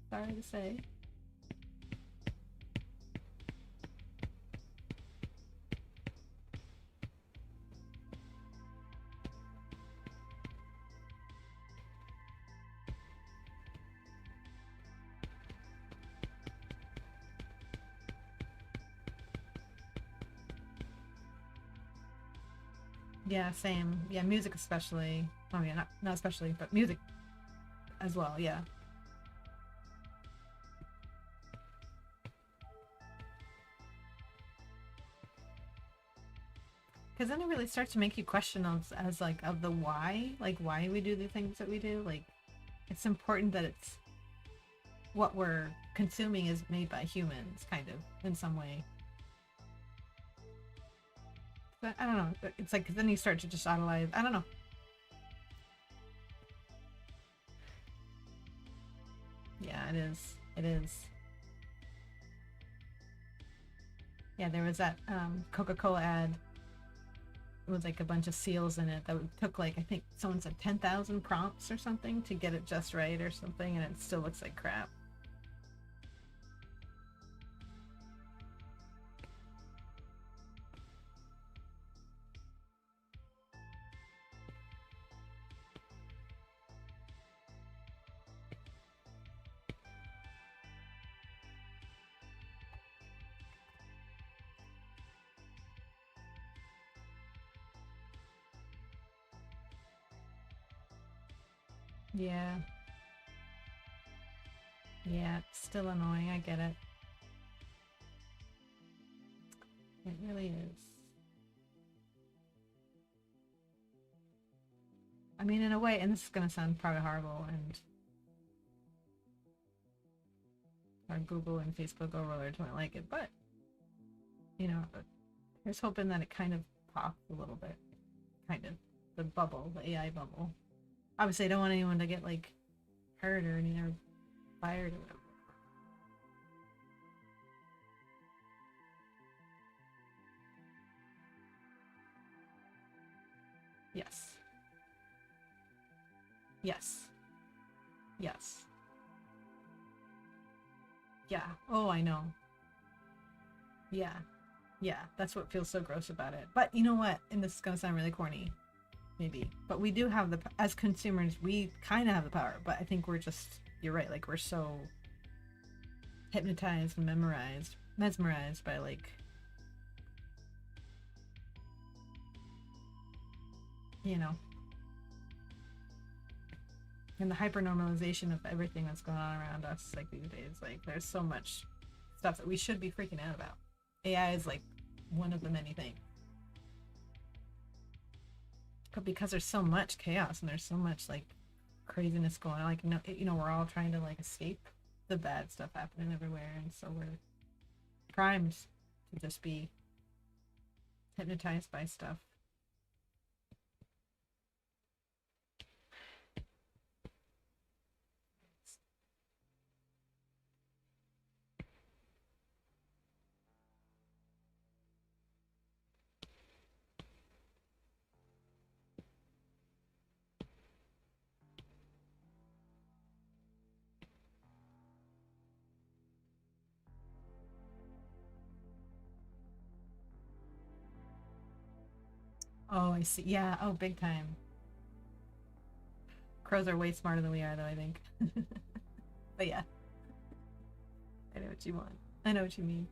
Sorry to say. Yeah, same. Yeah, music especially. Oh yeah, not especially, but music as well. Yeah. Because then it really starts to make you question as like of the why, like why we do the things that we do. Like it's important that it's what we're consuming is made by humans, kind of in some way. But I don't know. It's like then you start to just idolize. I don't know. Yeah, it is. It is. Yeah, there was that Coca-Cola ad. It was like a bunch of seals in it that took like, I think someone said 10,000 prompts or something to get it just right or something, and it still looks like crap. Yeah. Yeah, it's still annoying. I get it. It really is. I mean, in a way, and this is going to sound probably horrible, and our Google and Facebook overlords won't like it, but, you know, here's hoping that it kind of pops a little bit. Kind of. The bubble, the AI bubble. Obviously, I don't want anyone to get, like, hurt or any or fired or whatever. Yes. Yes. Yes. Yeah. Oh, I know. Yeah. Yeah. That's what feels so gross about it. But you know what? And this is going to sound really corny, maybe. But we do have as consumers, we kind of have the power. But I think we're just, you're right. Like, we're so hypnotized and mesmerized by, like, you know, and the hyper normalization of everything that's going on around us, like these days. Like, there's so much stuff that we should be freaking out about. AI is like one of the many things, but because there's so much chaos and there's so much like craziness going on, like, you know, we're all trying to like escape the bad stuff happening everywhere, and so we're primed to just be hypnotized by stuff. Oh, I see. Yeah. Oh, big time. Crows are way smarter than we are, though, I think. But yeah, I know what you want. I know what you mean.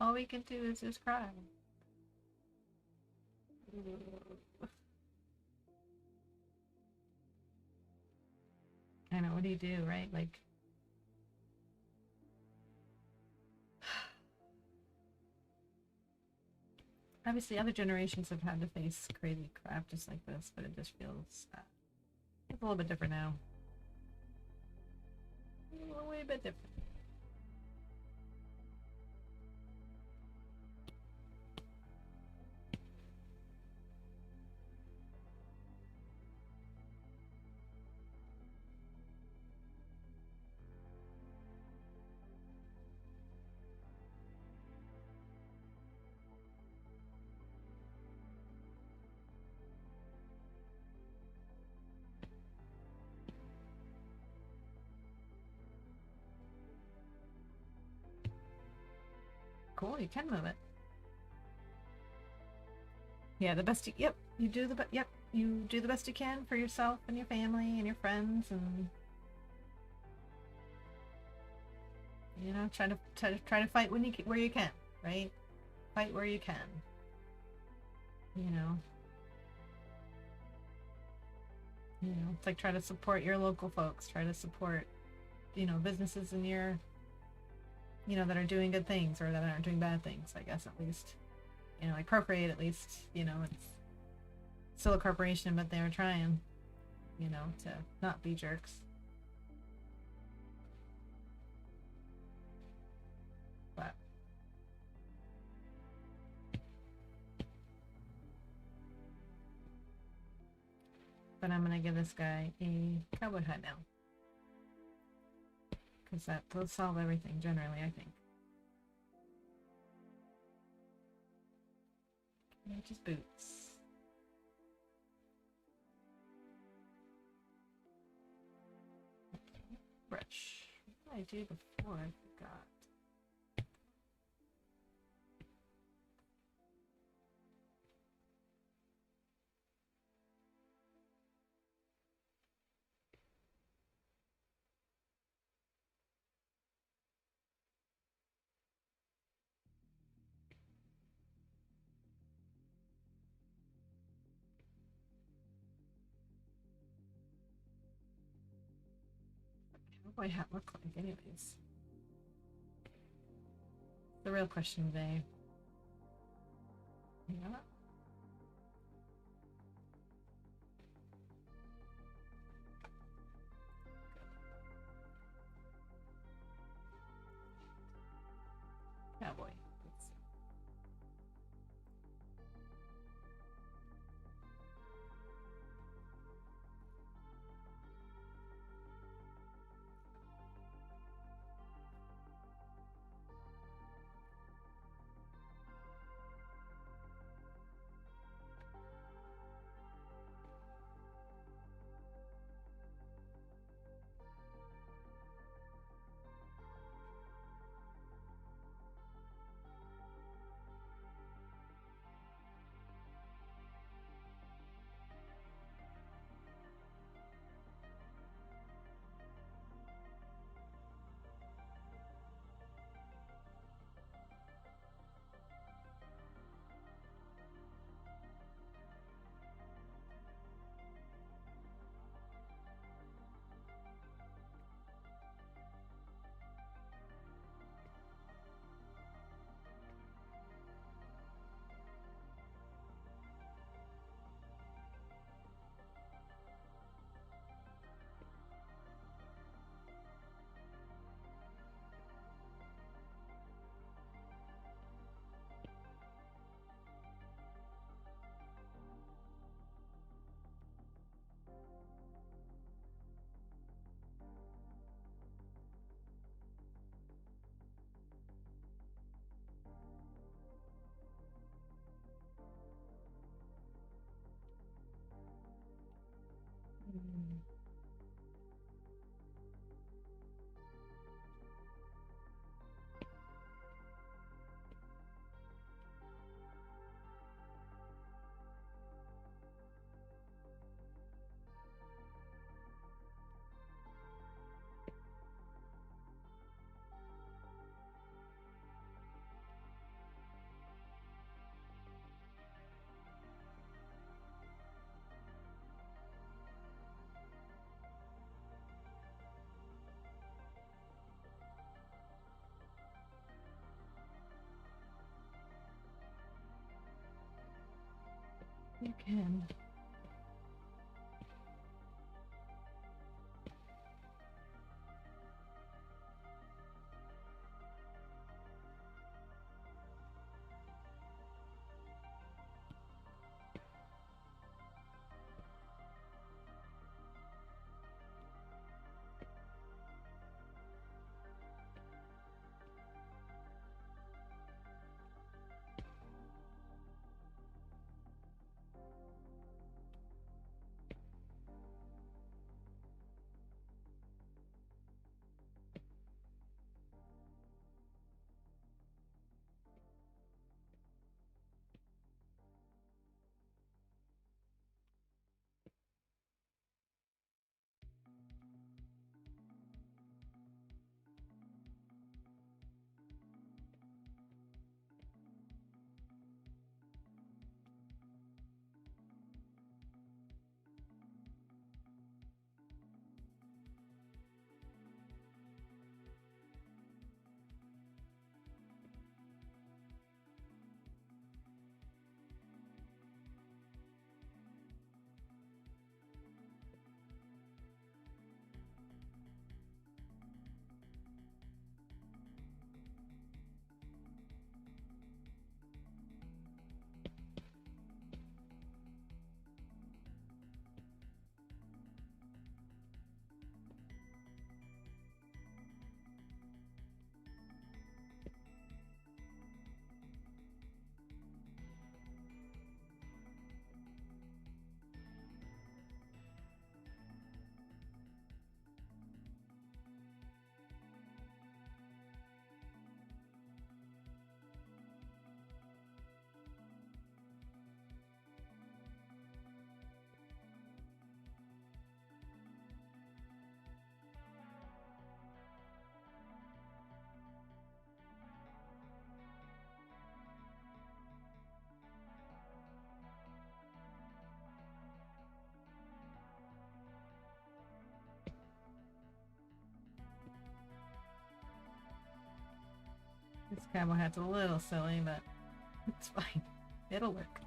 All we can do is just cry. I know. What do you do, right? Like, obviously, other generations have had to face crazy crap just like this, but it just feels it's a little bit different now. A way bit different. Cool. You can move it. Yeah, the best. Yep, you do the. Yep, you do the best you can for yourself and your family and your friends, and you know, try to fight when where you can, right? Fight where you can. You know. It's like try to support your local folks. Try to support, businesses in your, that are doing good things or that aren't doing bad things. I guess at least, like Procreate. At least, it's still a corporation, but they're trying, to not be jerks. But I'm gonna give this guy a cowboy hat now, because that'll solve everything generally, I think. Okay, just boots. Brush. What did I do before? I forgot. What cowboy hat look like, anyways? The real question today. Yeah. Cowboy. Let's see. you can. This camo hat's a little silly, but it's fine. It'll work.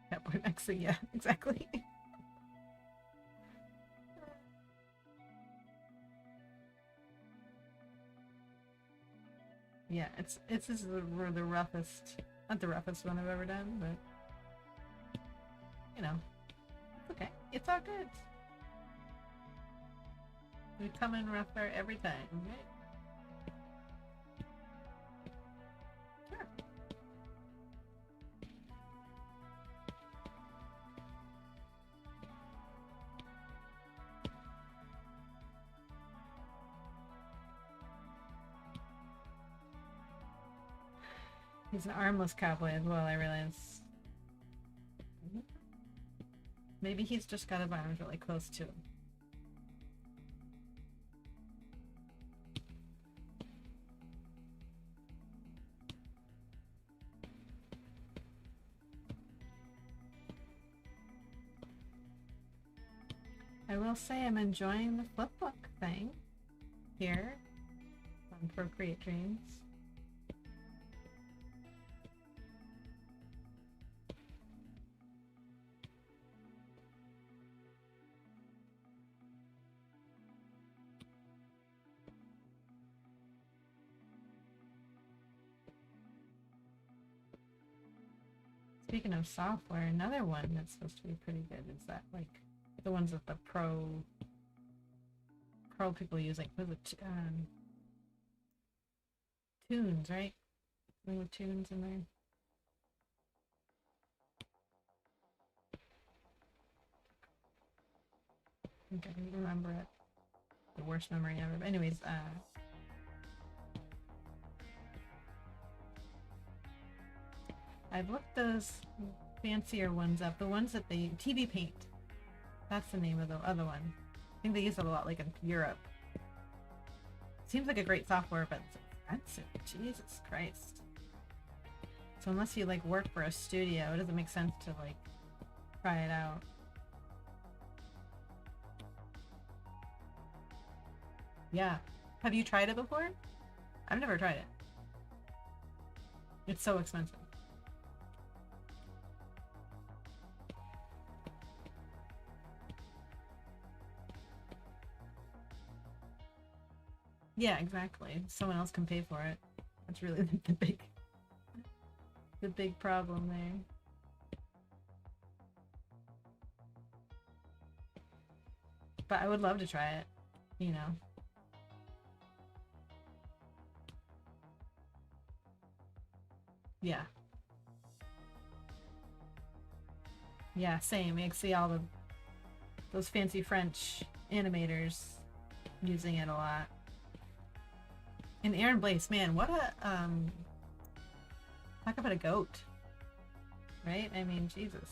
Cowboy Maxi, yeah, exactly. Yeah, it's the roughest, not the roughest one I've ever done, but you know, it's okay. It's all good. We come in rougher every time, right? Sure. He's an armless cowboy as well, I realize. Maybe he's just got his arms really close to him. I will say I'm enjoying the Flipbook thing here on Procreate Dreams. Speaking of software, another one that's supposed to be pretty good is that, like, the ones that the pro people use, like, what is it, Tunes, right? Something with Tunes in there. I think I can remember it. the worst memory ever. But anyways, I've looked those fancier ones up. The ones that they TV Paint. That's the name of the other one. I think they use it a lot, like in Europe. Seems like a great software, but it's expensive. Jesus Christ. So unless you like work for a studio, it doesn't make sense to like try it out. Yeah. Have you tried it before? I've never tried it. It's so expensive. Yeah, exactly. Someone else can pay for it. That's really the big problem there. But I would love to try it, you know. Yeah. Yeah, same. You see all those fancy French animators using it a lot. And Aaron Blaise, man, what a talk about a goat. Right? I mean, Jesus.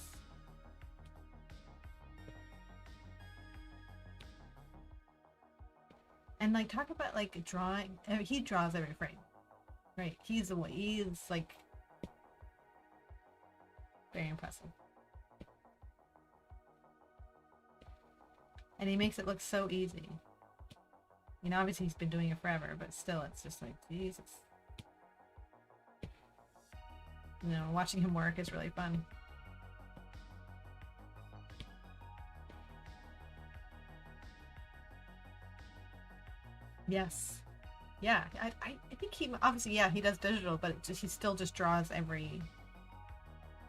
And like talk about like drawing, he draws every frame. Right? He's like very impressive. And he makes it look so easy. You know, obviously he's been doing it forever, but still, it's just like, Jesus. You know, watching him work is really fun. Yes. Yeah, I think he, obviously, yeah, he does digital, but he still just draws every...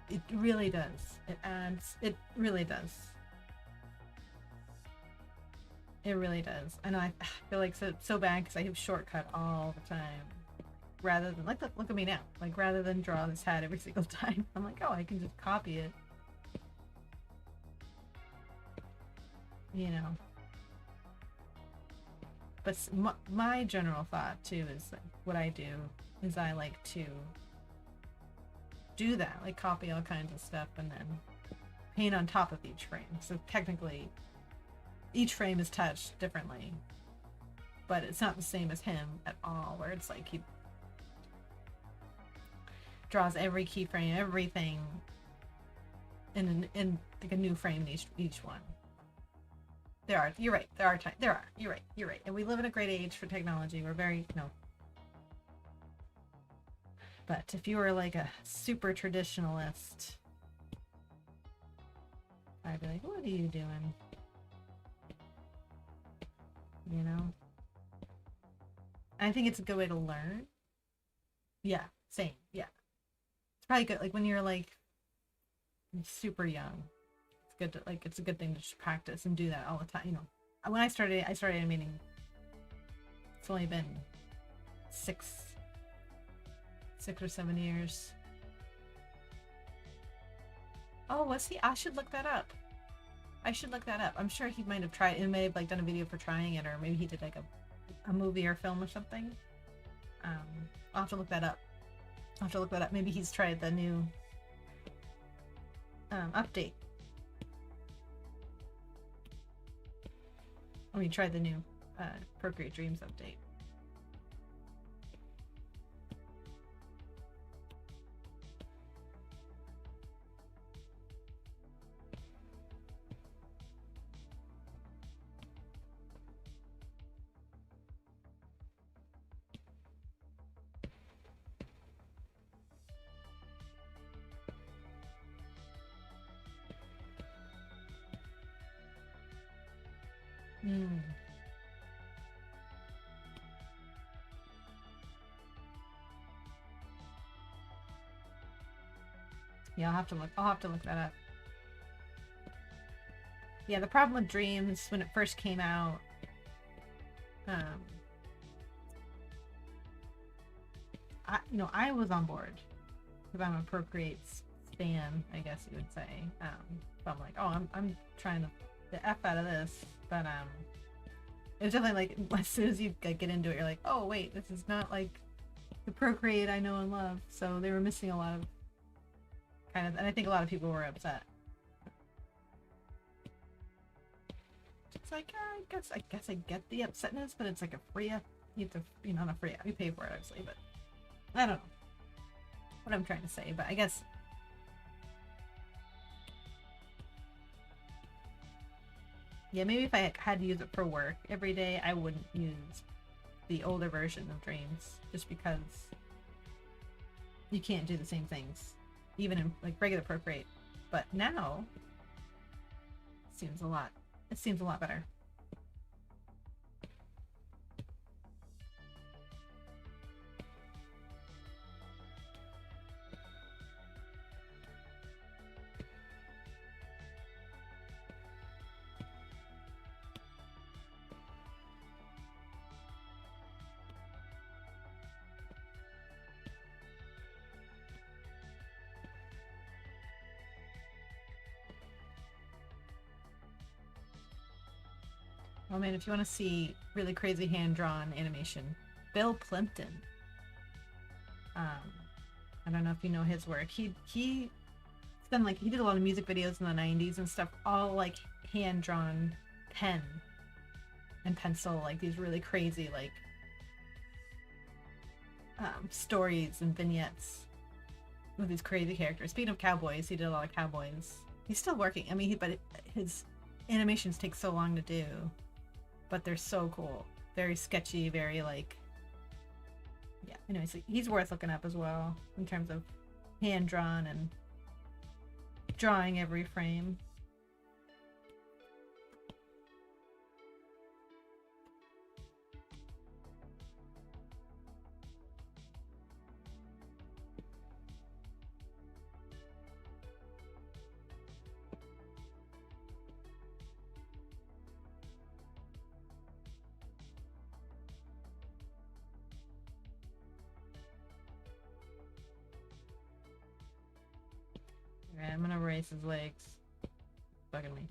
It really does. It really does. It really does. And I feel like so bad because I have shortcut all the time. Rather than, like, look at me now. Like, rather than draw this hat every single time, I'm like, oh, I can just copy it. You know. But my general thought, too, is like, what I do is I like to do that. Like, copy all kinds of stuff and then paint on top of each frame. So technically... each frame is touched differently, but it's not the same as him at all, where it's like he draws every keyframe, everything in like a new frame in each one. You're right, you're right. And we live in a great age for technology. We're very, but if you were like a super traditionalist, I'd be like, what are you doing? You know? I think it's a good way to learn. Yeah, same. Yeah. It's probably good, like, when you're, like, super young. It's good to, like, it's a good thing to just practice and do that all the time, you know. When I started animating, it's only been 6 or 7 years. Oh, was he? I should look that up. I'm sure he might have tried. He may have like done a video for trying it, or maybe he did like a movie or film or something. I'll have to look that up. Maybe he's tried the new update. I mean, tried the new Procreate Dreams update. Yeah, I'll have to look that up. Yeah, the problem with Dreams when it first came out, I was on board because I'm a Procreate fan, I guess you would say. So I'm like, oh, I'm trying the F out of this, but It's definitely like, as soon as you get into it, you're like, oh wait, this is not like the Procreate I know and love. So they were missing a lot of kind of, and I think a lot of people were upset. It's like, I guess I get the upsetness, but it's like a free, you have to, not a free, you pay for it obviously, but I don't know what I'm trying to say, but I guess yeah, maybe if I had to use it for work every day, I wouldn't use the older version of Dreams, just because you can't do the same things, even in like regular Procreate. But now, it seems a lot better. Oh man, if you want to see really crazy hand-drawn animation, Bill Plimpton. I don't know if you know his work. He done like, he did a lot of music videos in the 90s and stuff, all like hand-drawn pen and pencil, like these really crazy like stories and vignettes with these crazy characters. Speaking of cowboys, he did a lot of cowboys. He's still working. I mean, but his animations take so long to do, but they're so cool. Very sketchy, very like, yeah. Anyways, he's worth looking up as well in terms of hand drawn and drawing every frame. Alright, I'm gonna erase his legs. Bugging me.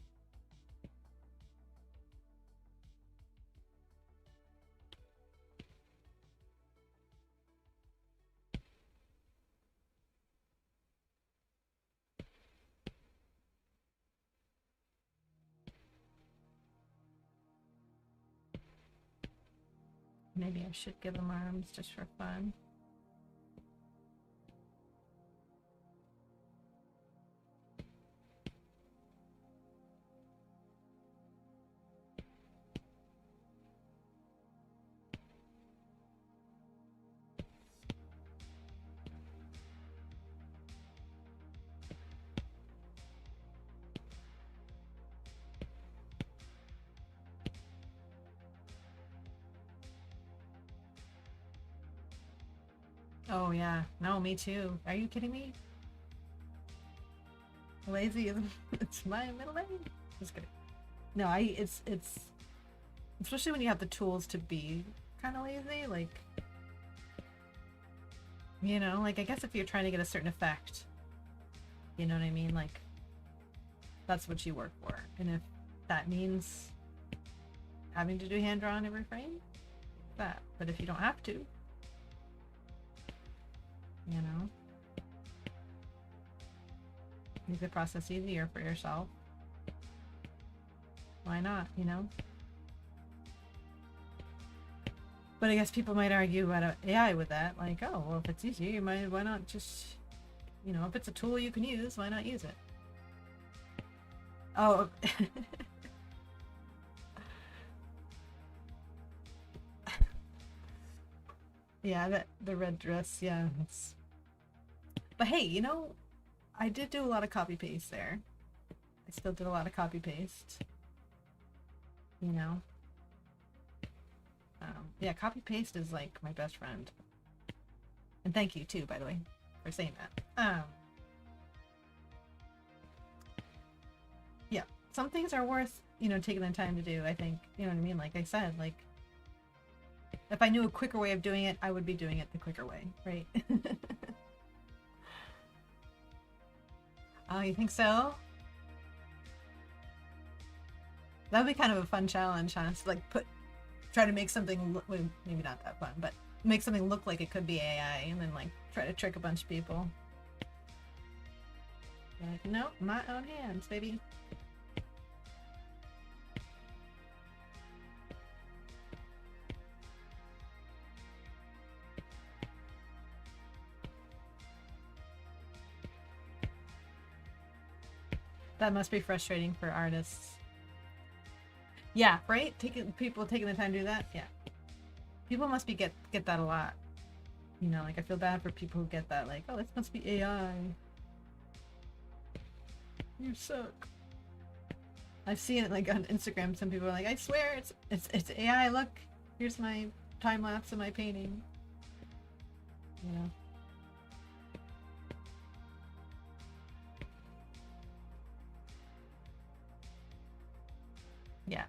Maybe I should give him arms just for fun. Oh yeah, no, me too. Are you kidding me? Lazy is it's my middle name. Just kidding. No, it's especially when you have the tools to be kind of lazy, like, like I guess if you're trying to get a certain effect, you know what I mean? Like, that's what you work for. And if that means having to do hand drawn every frame, that. But if you don't have to, make the process easier for yourself, why not, But I guess people might argue about AI with that, like, oh, well, if it's easy, why not just, if it's a tool you can use, why not use it? Oh. Yeah, the red dress, yeah. But hey, I did do a lot of copy paste there. I still did a lot of copy paste. Yeah, copy paste is like my best friend. And thank you too, by the way, for saying that. Yeah, some things are worth, taking the time to do, I think. You know what I mean? Like I said, like, if I knew a quicker way of doing it, I would be doing it the quicker way, right? Oh, you think so? That would be kind of a fun challenge, huh? So, like, try to make something look, well, maybe not that fun, but make something look like it could be AI, and then like try to trick a bunch of people. Like, nope, my own hands, baby. That must be frustrating for artists. Yeah, right? People taking the time to do that? Yeah. People must be get that a lot. You know, like I feel bad for people who get that, like, oh, this must be AI. You suck. I've seen it like on Instagram, some people are like, I swear it's AI, look, here's my time lapse of my painting. You know. Yeah.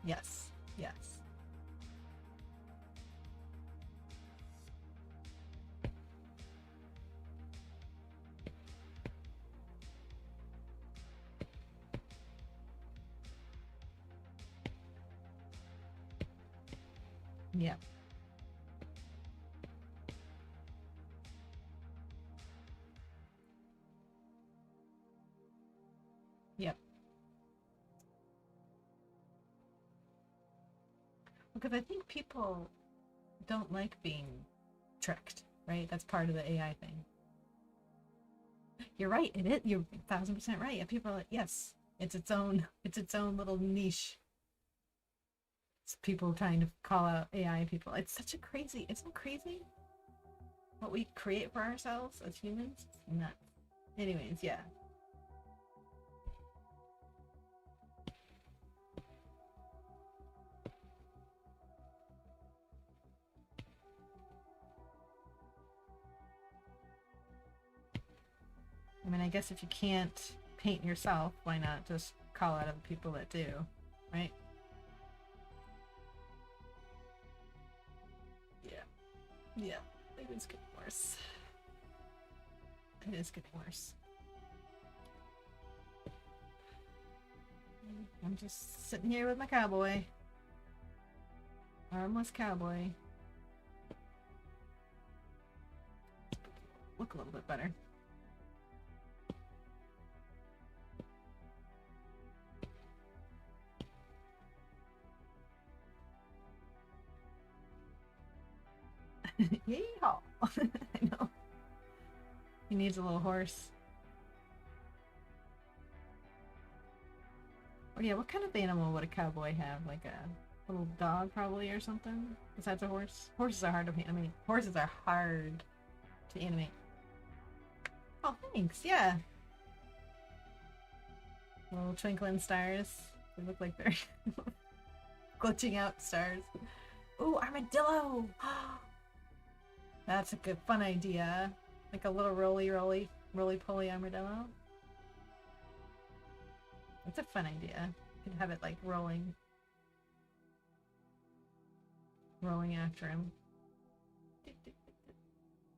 Yes. Yes. Yeah. Yep. Because I think people don't like being tricked, right? That's part of the AI thing. You're right. It is. You're 1000% right. Yeah, people are like, yes, it's its own little niche. It's people trying to call out AI people. It's such a crazy. Isn't it crazy what we create for ourselves as humans? It's nuts. Anyways, yeah. I mean, I guess if you can't paint yourself, why not just call out other people that do, right? Yeah. Yeah. It is getting worse. It is getting worse. I'm just sitting here with my cowboy. Armless cowboy. Look a little bit better. Yeehaw! I know. He needs a little horse. Oh yeah, what kind of animal would a cowboy have? Like a little dog probably or something? Besides a horse? Horses are hard to paint. I mean, horses are hard to animate. Oh, thanks. Yeah. Little twinkling stars. They look like they're glitching out stars. Ooh, armadillo! That's a good, fun idea. Like a little roly-poly armadillo. That's a fun idea. You could have it like rolling after him.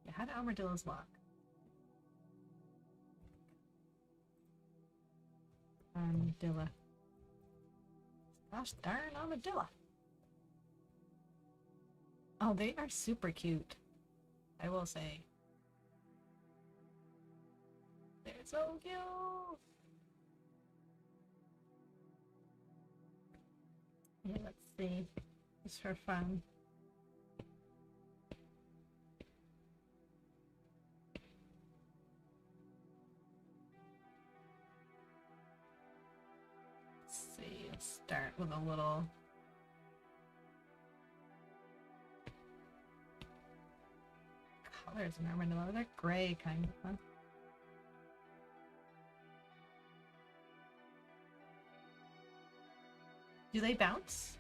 Yeah, how do armadillos walk? Armadillo. Gosh darn armadillo. Oh, they are super cute. I will say. They're so cute. Yeah, let's see. Just for fun. Let's see. Let's start with a little colors in armadillo. They're gray kind of fun. Do they bounce?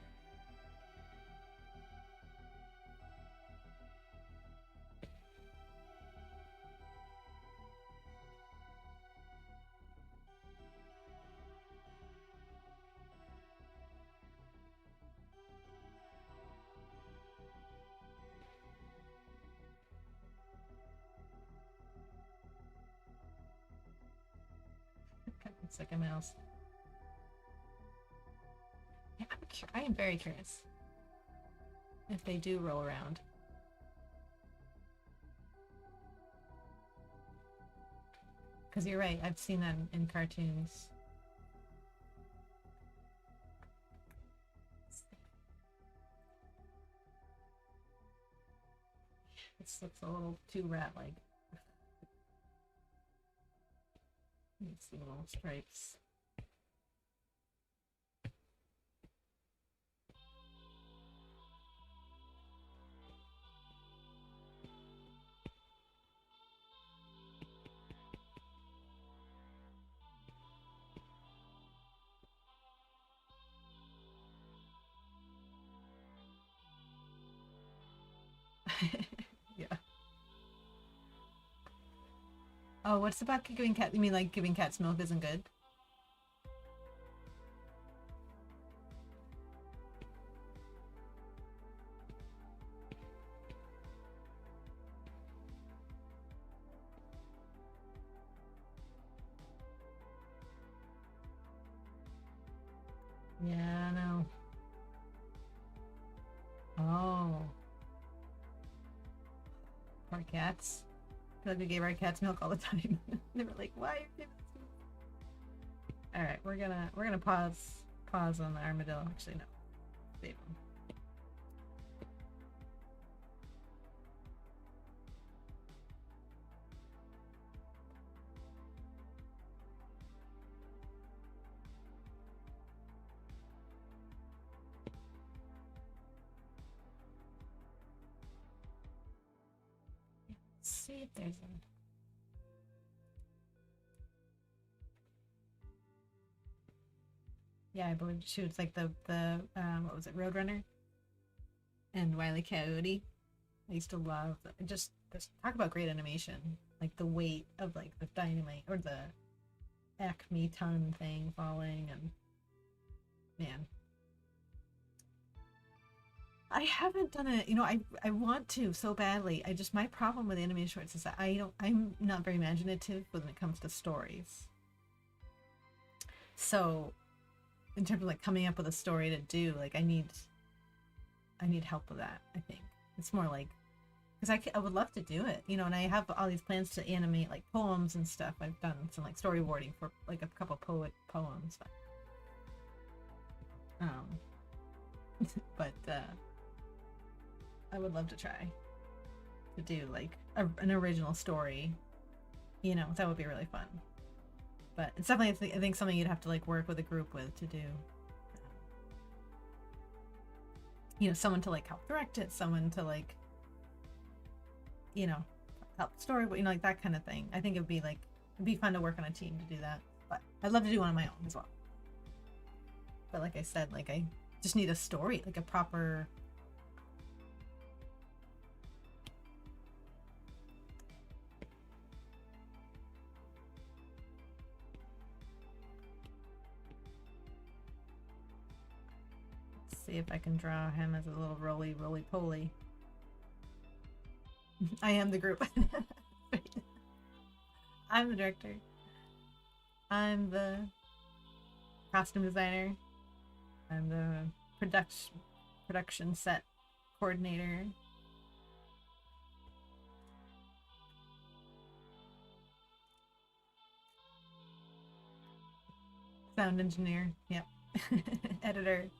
It's like a mouse. I am very curious if they do roll around. Because you're right, I've seen that in cartoons. This looks a little too rat-like. These little stripes. Yeah. Oh, what's about giving cat? You mean like giving cats milk isn't good? Yeah, I know. Oh. Poor cats. I feel like we gave our cats milk all the time. They were like, why are you giving this to me? Alright, we're gonna pause on the armadillo. Actually no. Save him. Let's see if there's a yeah, I believe she was like the what was it, Roadrunner and Wile E. Coyote. I used to love just talk about great animation, like the weight of like the dynamite or the Acme ton thing falling, and man, I haven't done it. You know, I want to so badly. I just my problem with animated shorts is that I'm not very imaginative when it comes to stories. So in terms of like coming up with a story to do, like I need help with that. I think it's more like because I would love to do it, you know, and I have all these plans to animate like poems and stuff. I've done some like storyboarding for like a couple poems, but I would love to try to do like an original story, you know, that would be really fun. But it's definitely, I think something you'd have to like work with a group with to do. You know, someone to like help direct it, someone to like, you know, help story, you know, like that kind of thing. I think it'd be fun to work on a team to do that. But I'd love to do one on my own as well. But like I said, like I just need a story, like a proper. Let's see if I can draw him as a little roly-poly. I am the group. I'm the director. I'm the costume designer. I'm the production set coordinator. Sound engineer. Yep. Editor.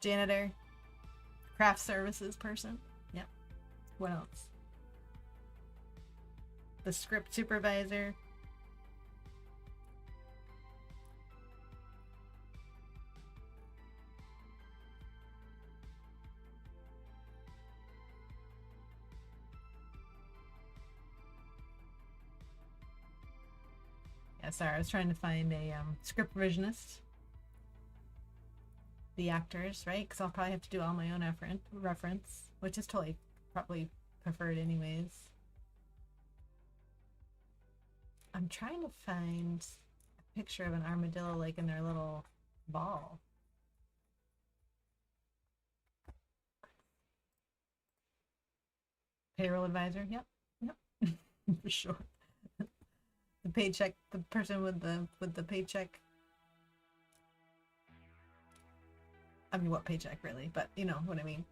Janitor. Craft services person. Yep. What else? The script supervisor. Yeah, sorry, I was trying to find a script revisionist. The actors, right? Because I'll probably have to do all my own reference, which is totally probably preferred anyways. I'm trying to find a picture of an armadillo like in their little ball. Payroll advisor, yep. For sure. The paycheck, the person with the paycheck. I mean, what paycheck really, but you know what I mean.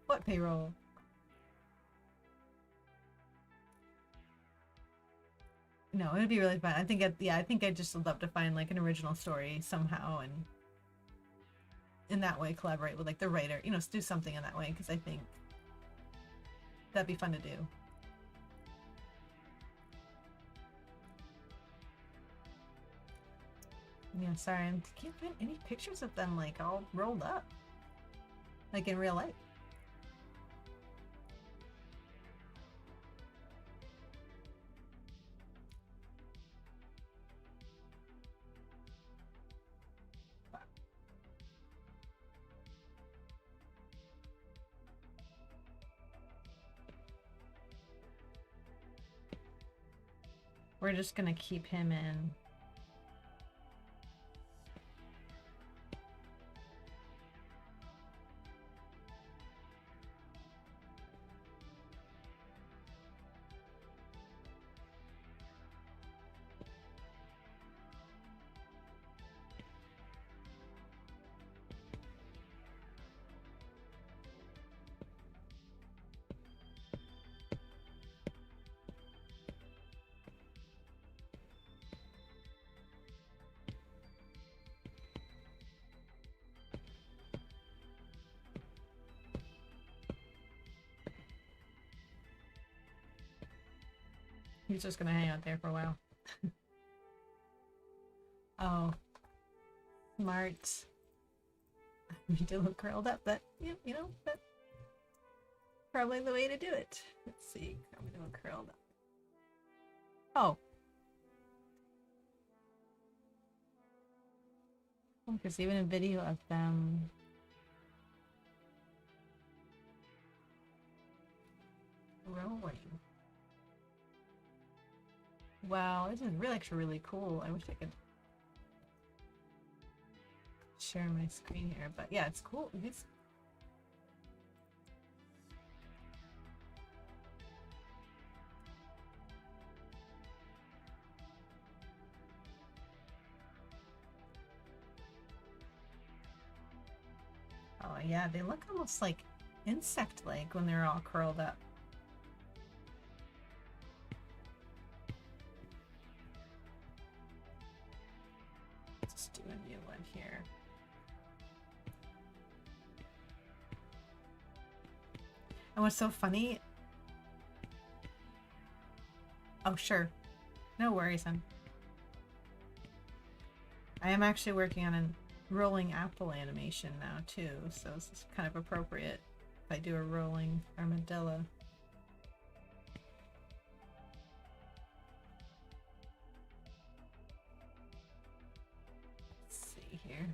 What payroll? No, it would be really fun. I think I think I'd just love to find like an original story somehow, and in that way collaborate with like the writer, you know, do something in that way, because I think that'd be fun to do. Yeah, sorry, I can't find any pictures of them like all rolled up, like in real life. We're just gonna keep him in. He's just gonna hang out there for a while. Oh, smart. We do look curled up. That, you know, that's probably the way to do it. Let's see. I'm gonna look curled up. Oh. Because even a video of them rolling. Wow, this is really actually really cool. I wish I could share my screen here, but yeah, it's cool. It's oh yeah, they look almost like insect-like when they're all curled up. Let's do a new one here. And what's so funny? Oh, sure. No worries, hon. I am actually working on a rolling apple animation now, too, so this is kind of appropriate if I do a rolling armadillo. Let's see here.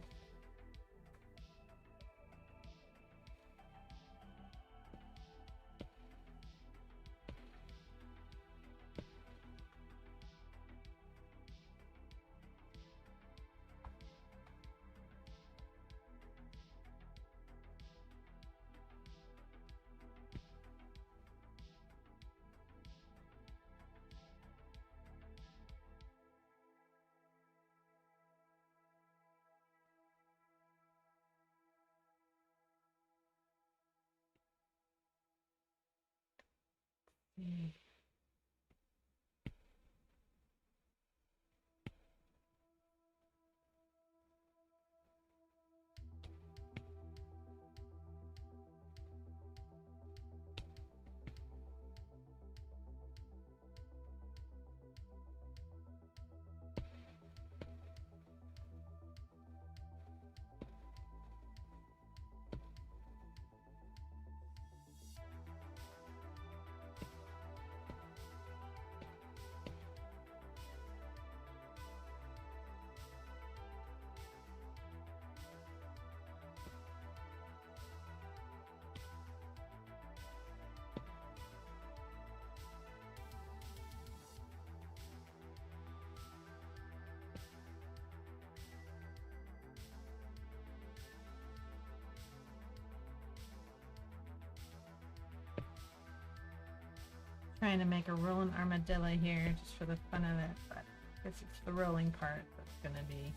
Trying to make a rolling armadillo here just for the fun of it, but I guess it's the rolling part that's gonna be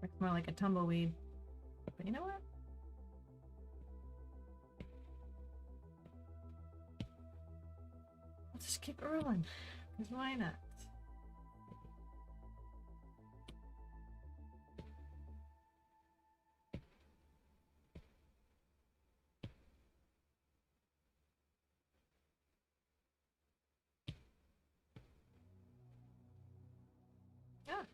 Looks more like a tumbleweed. But you know what? Let's just keep it rolling. Because why not? Yeah.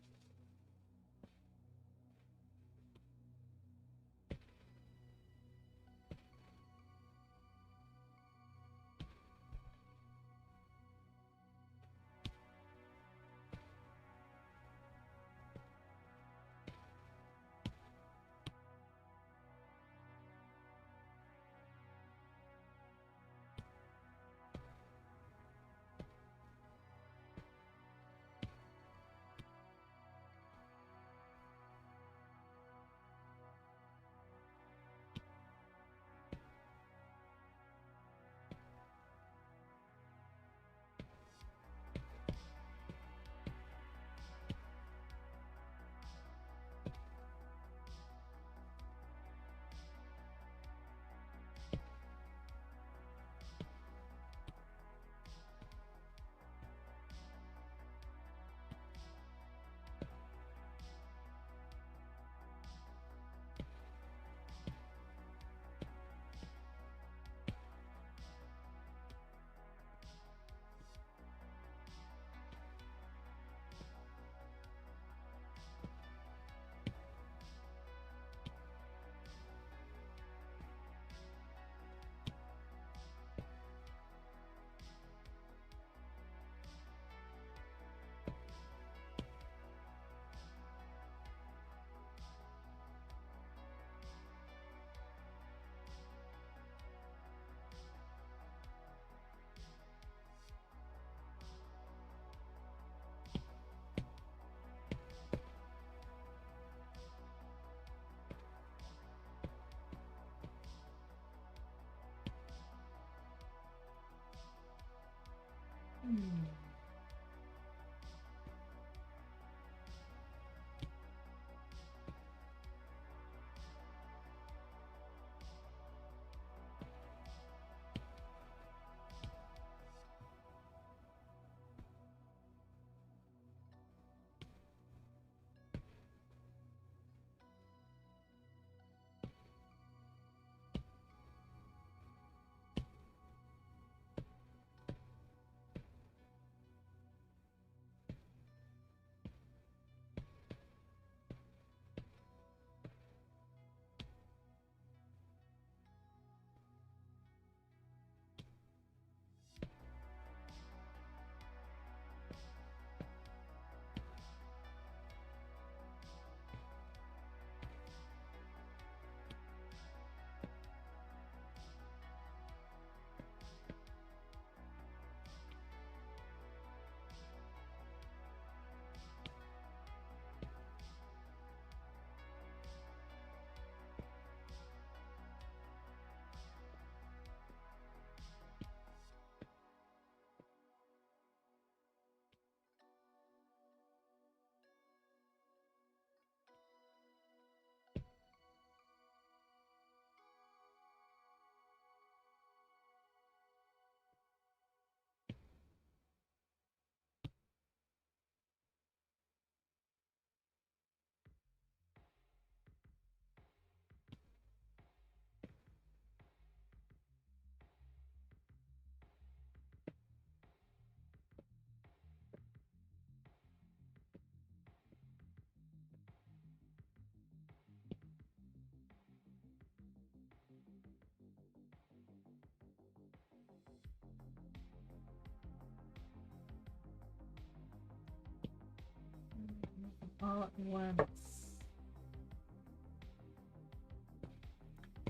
All at once.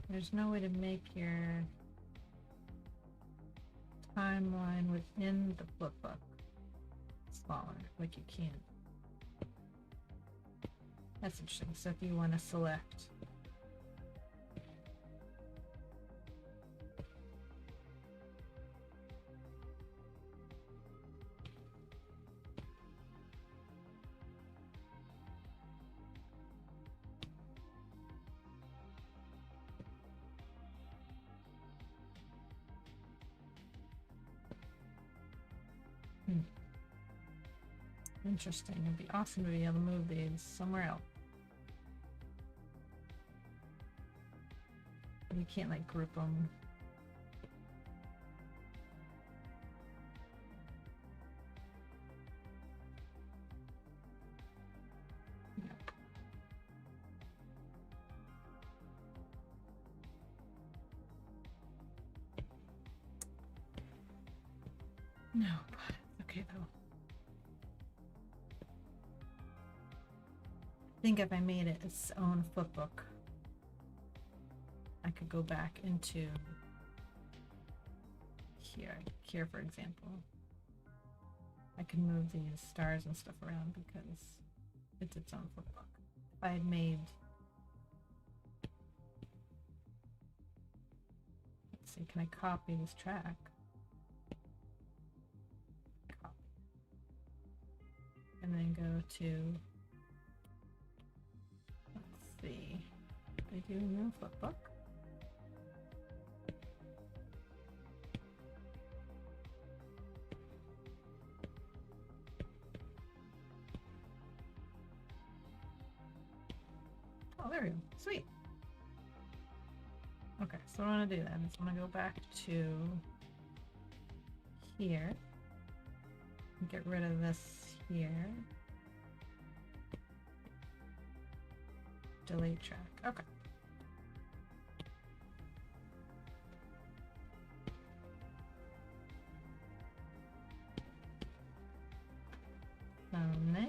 There's no way to make your timeline within the flipbook smaller, like you can. That's interesting. So if you want to select Interesting. It'd be awesome to be able to move these somewhere else. You can't like group them. No, but it's okay though. I think if I made it its own flipbook, I could go back into here for example. I can move these stars and stuff around because it's its own flipbook. If I had made, let's see, can I copy this track? Copy. And then go to, let's see, did I do a new flipbook? Oh, there we go. Sweet. Okay, so what I'm gonna do then is I'm gonna go back to here and get rid of this here. Delete track. Okay. So now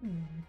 Hmm.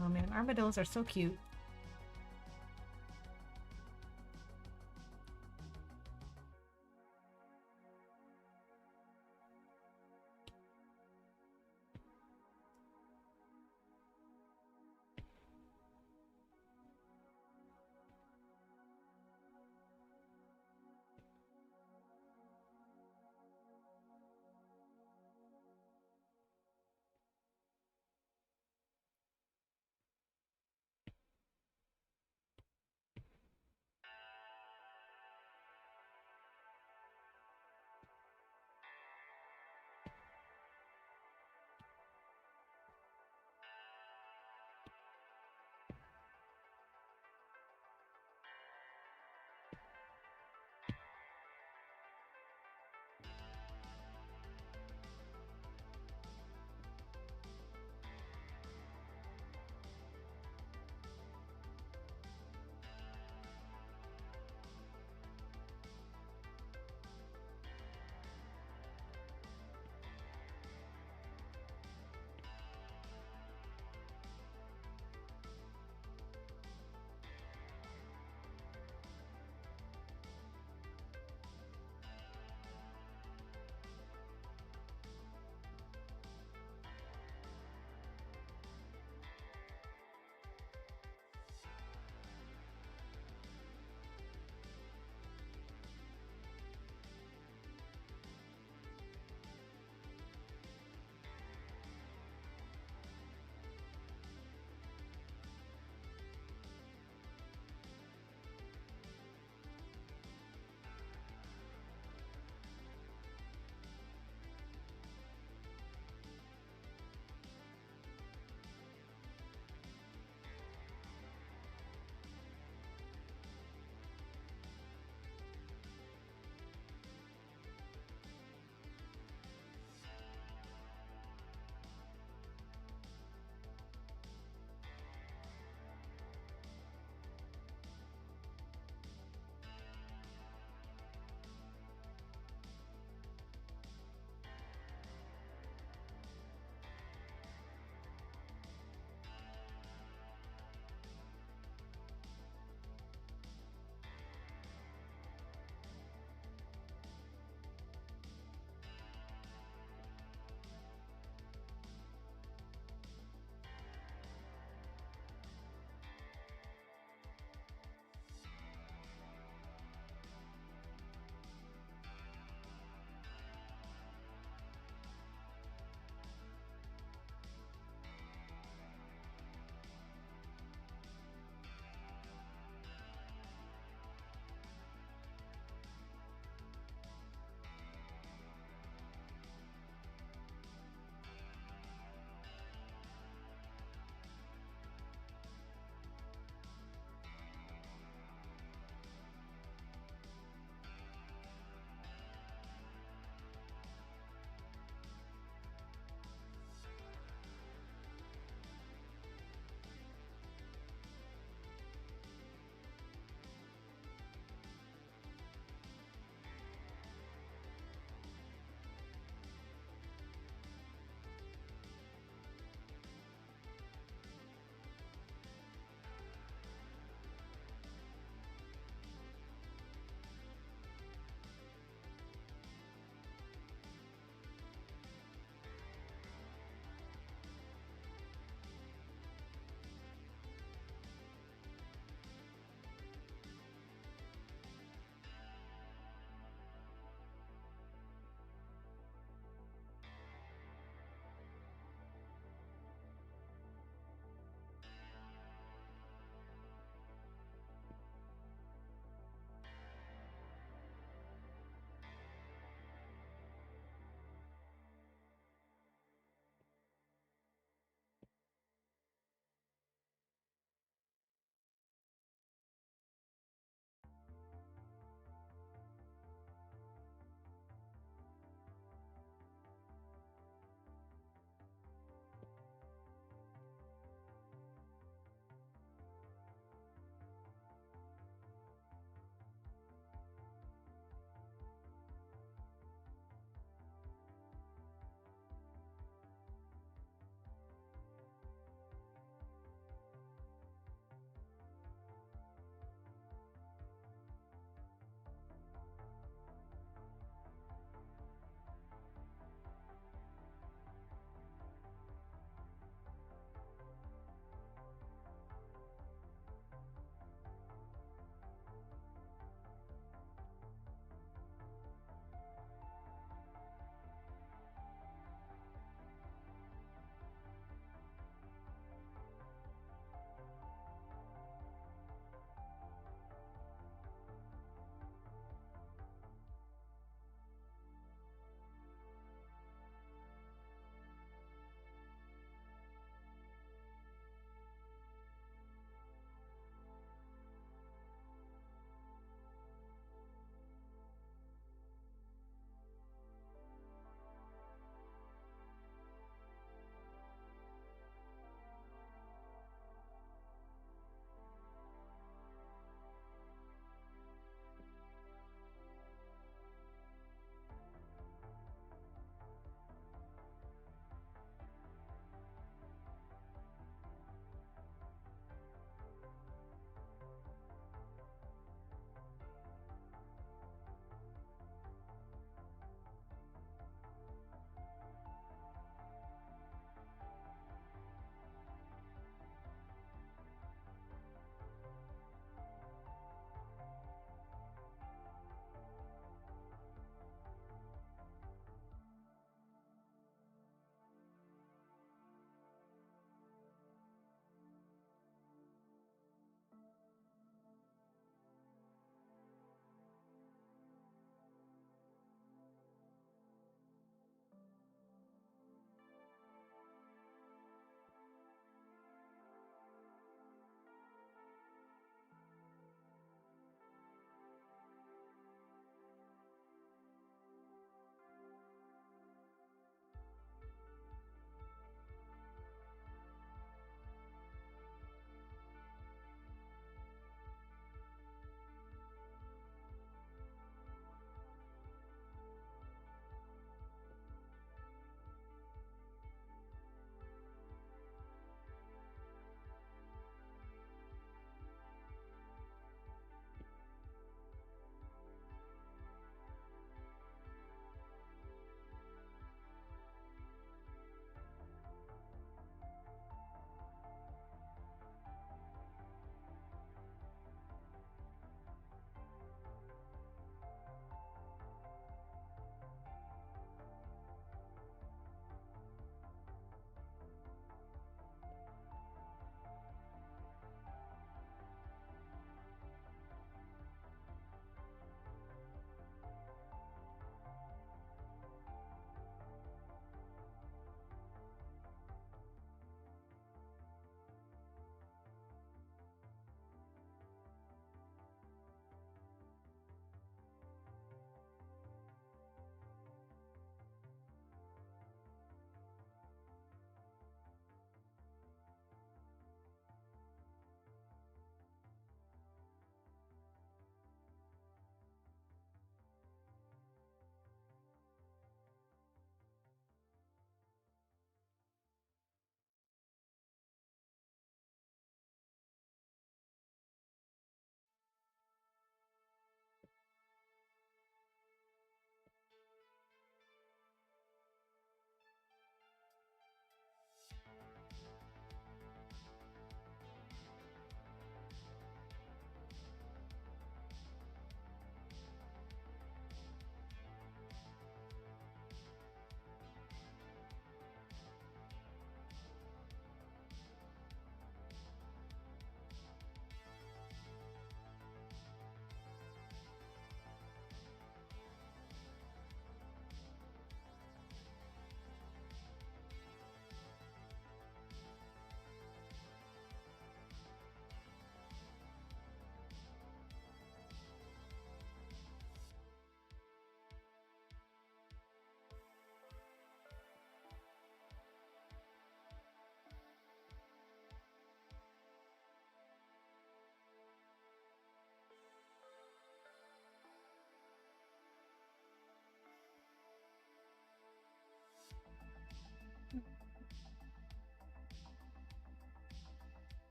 Oh man, armadillos are so cute.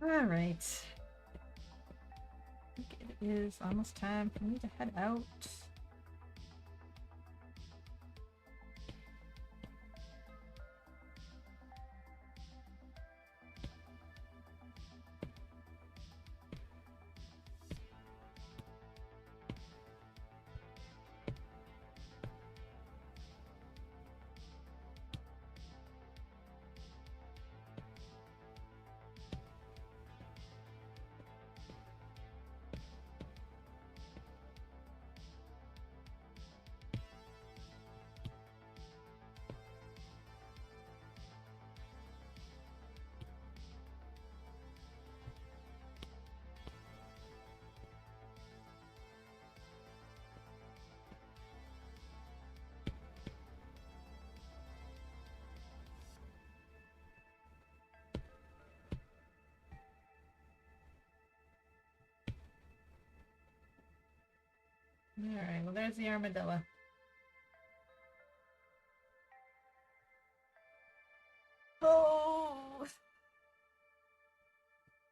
All right. I think it is almost time for me to head out. All right, well, there's the armadillo. Oh!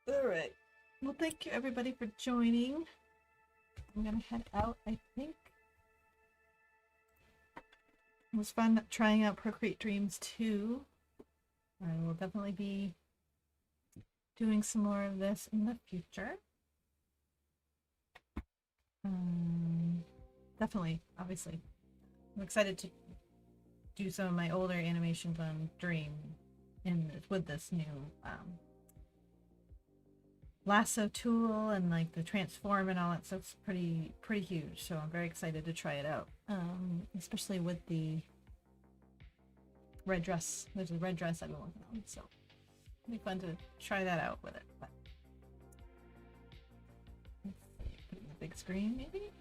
All right. Well, thank you everybody for joining. I'm gonna head out, I think. It was fun trying out Procreate Dreams 2. I will definitely be doing some more of this in the future. Definitely, obviously. I'm excited to do some of my older animations on Dream with this new lasso tool and like the transform and all that stuff's pretty huge. So I'm very excited to try it out, especially with the red dress. There's a red dress I've been working on, so it'll be fun to try that out with it. But let's see, put it in the big screen maybe.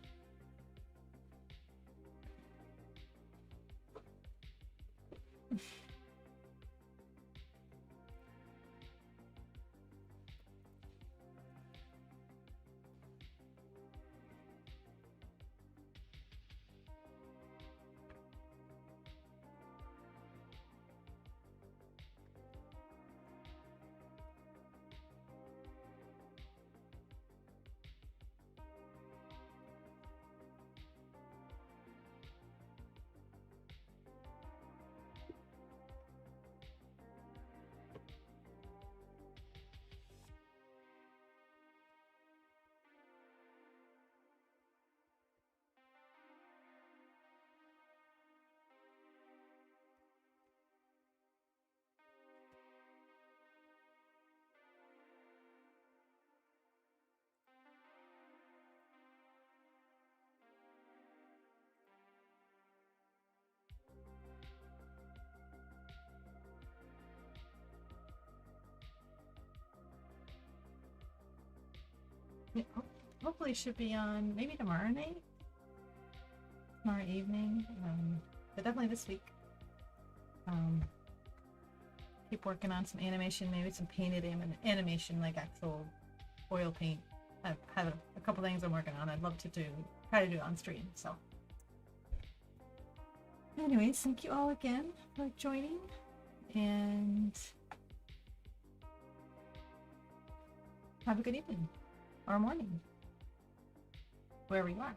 Yeah, hopefully it should be on maybe tomorrow night, tomorrow evening, but definitely this week. Keep working on some animation, maybe some painted animation, like actual oil paint. I have a couple things I'm working on. I'd love to try to do it on stream. So, anyways, thank you all again for joining, and have a good evening or morning, wherever you are.